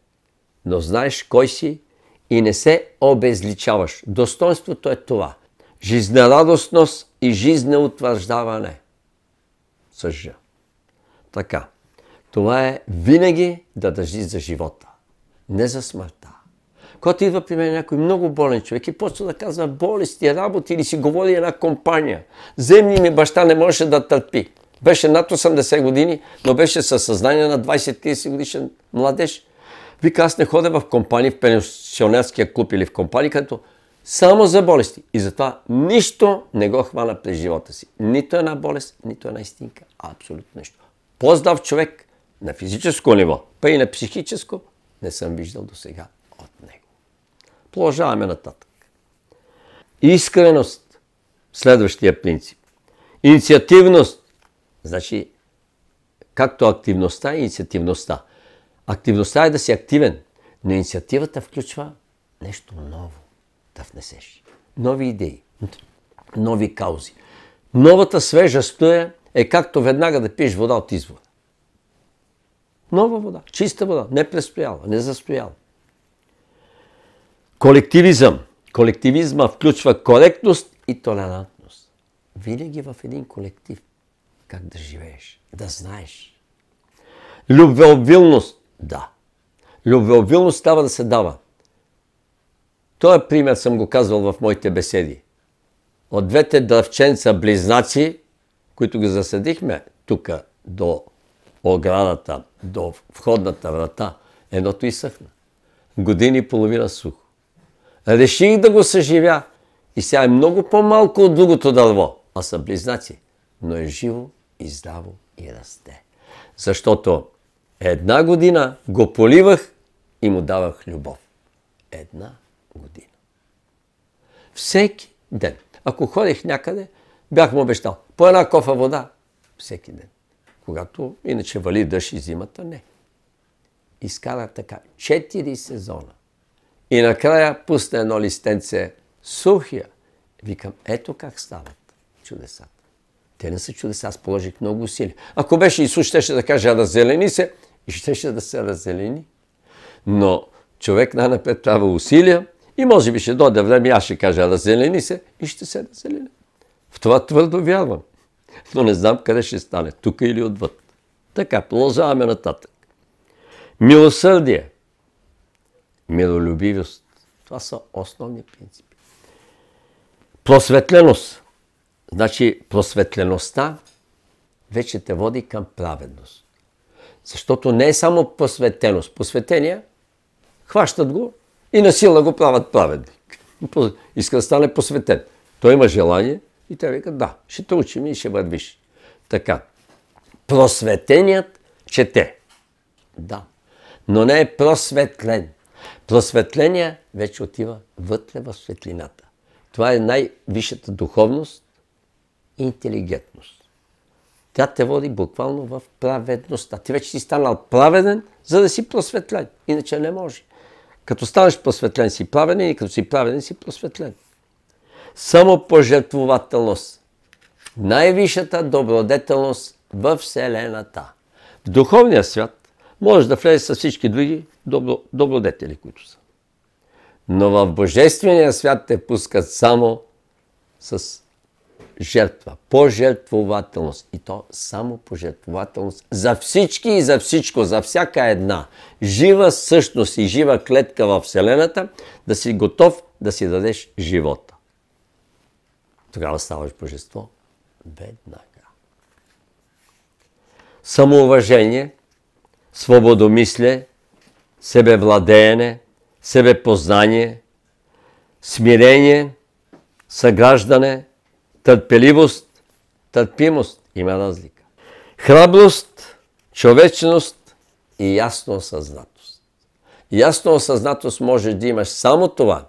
но знаеш кой си и не се обезличаваш. Достоинството е това. Жизнерадостност и жизнеутвърждаване. Съжа. Така. Това е винаги да държи за живота. Не за смъртта. Когато идва при мен някой много болен човек и почва да казва болести, работи или си говори една компания. Земни ми баща не можеше да търпи. Беше над 80 години, но беше със съзнание на 20-30 годишен младеж. Вика, аз не ходя в компании, в пенсионерския клуб или в компании, като само за болести. И затова нищо не го хвана през живота си. Нито една болест, нито една истинка. Абсолютно нищо. По-здрав човек на физическо ниво, па и на психическо, не съм виждал до сега от него. Продължаваме нататък. Искреност. Следващия принцип. Инициативност. Значи, както активността и инициативността. Активността е да си активен, но инициативата включва нещо ново да внесеш. Нови идеи, нови каузи. Новата свежа струя е както веднага да пиеш вода от извора. Нова вода, чиста вода, не престояла, не застояла. Колективизъм. Колективизма включва коректност и толерантност. Винаги в един колектив как да живееш, да знаеш. Любвеобилност. Да. Любвеобилност трябва да се дава. Този пример съм го казвал в моите беседи. От двете дръвченца близнаци, които ги засадихме тук до оградата, до входната врата, едното изсъхна. Години и половина сухо. Реших да го съживя и сега е много по-малко от другото дърво, а са близнаци, но е живо и здраво и расте. Защото 1 година го поливах и му давах любов. 1 година. Всеки ден. Ако ходих някъде, бях му обещал по 1 кофа вода всеки ден. Когато иначе вали дъжд и зимата, не. Изкара така 4 сезона. И накрая пусна едно листенце сухия. Викам, ето как стават чудесата. Те не са чудеса, аз положих много усилия. Ако беше Исус, щеше да каже, раззелени се, и щеше да се раззелени. Но човек най-напред трябва усилия и може би ще дойде време, аз ще кажа, раззелени се и ще се раззелени. В това твърдо вярвам. Но не знам къде ще стане, тук или отвъд. Така, продължаваме нататък. Милосърдие, миролюбивост. Това са основни принципи. Просветленост. Значи просветлеността вече те води към праведност. Защото не е само посветеност. Посветения хващат го и насила го правят праведник. Иска да стане посветен. Той има желание и те викат, да, ще те учим и ще вървиш. Така. Просветеният чете. Да. но не е просветлен. Просветление вече отива вътре в светлината. Това е най-висшата духовност и интелигентност. Тя те води буквално в праведността. Ти вече си станал праведен, за да си просветлен. Иначе не може. Като станеш просветлен си праведен и като си праведен си просветлен. Самопожертвователност. Най-висшата добродетелност във Вселената. В духовния свят може да влезе с всички други добродетели, които са. Но в божествения свят те пускат само с жертва, пожертвователност. И то само пожертвователност за всички и за всичко, за всяка една жива същност и жива клетка в Вселената, да си готов да си дадеш живота. Тогава ставаш божество веднага. Самоуважение, свободомислие, себевладеене, себепознание, смирение, съграждане, търпеливост, търпимост. Има разлика. Храброст, човечност и ясно осъзнатост. Ясно осъзнатост може да имаш само това,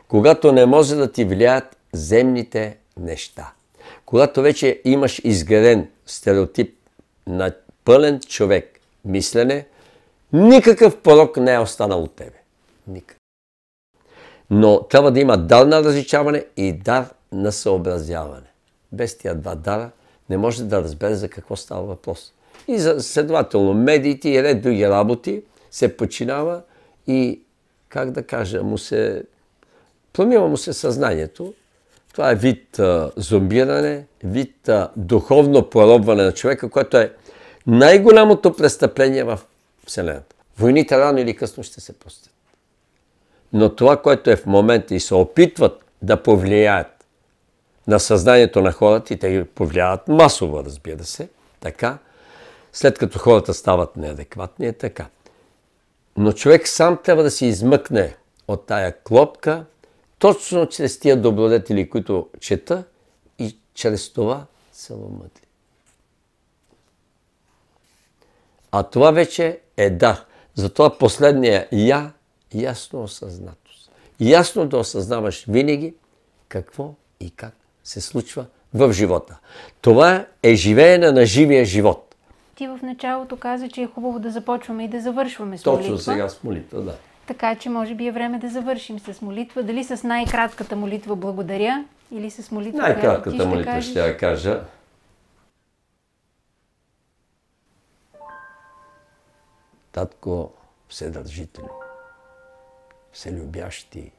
когато не може да ти влияят земните неща. Когато вече имаш изграден стереотип на пълен човек мислене, никакъв порок не е останал от тебе. Никакъв. Но трябва да има дар на различаване и дар на съобразяване. Без тия два дара не може да разбере за какво става въпрос. И следователно медиите и ред други работи се подчинява и, как да кажа, промива му се съзнанието. Това е вид зомбиране, вид духовно поробване на човека, което е най-голямото престъпление в Вселената. Войните рано или късно ще се простят. Но това, което е в момента и се опитват да повлияят на съзнанието на хората, и те ги повлияват масово, разбира се, така, след като хората стават неадекватни, е така. Но човек сам трябва да се измъкне от тая клопка, точно чрез тия добродетели, които чета, и чрез това целомъдри. А това вече е дар. Затова последния ясно осъзнатост. Ясно да осъзнаваш винаги какво и как се случва в живота. Това е живеене на живия живот. Ти в началото каза, че е хубаво да започваме и да завършваме с молитва. Точно сега с молитва, да. Така че може би е време да завършим с молитва. Дали с най-кратката молитва благодаря или с молитва, най-кратката молитва ще я кажа. Татко Вседържителю, Вселюбящи,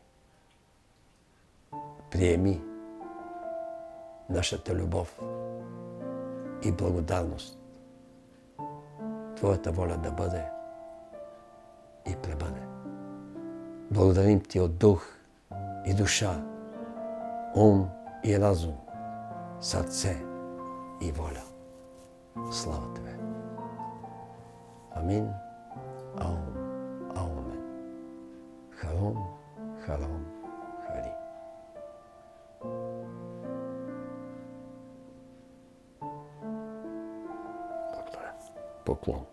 приеми нашата любов и благодарност. Твоята воля да бъде и пребъде. Благодарим Ти от дух и душа, ум и разум, сърце и воля. Слава Тебе! Амин. Аум. Аумен. Харом. Харом. Хари. Благодаря. Поклон.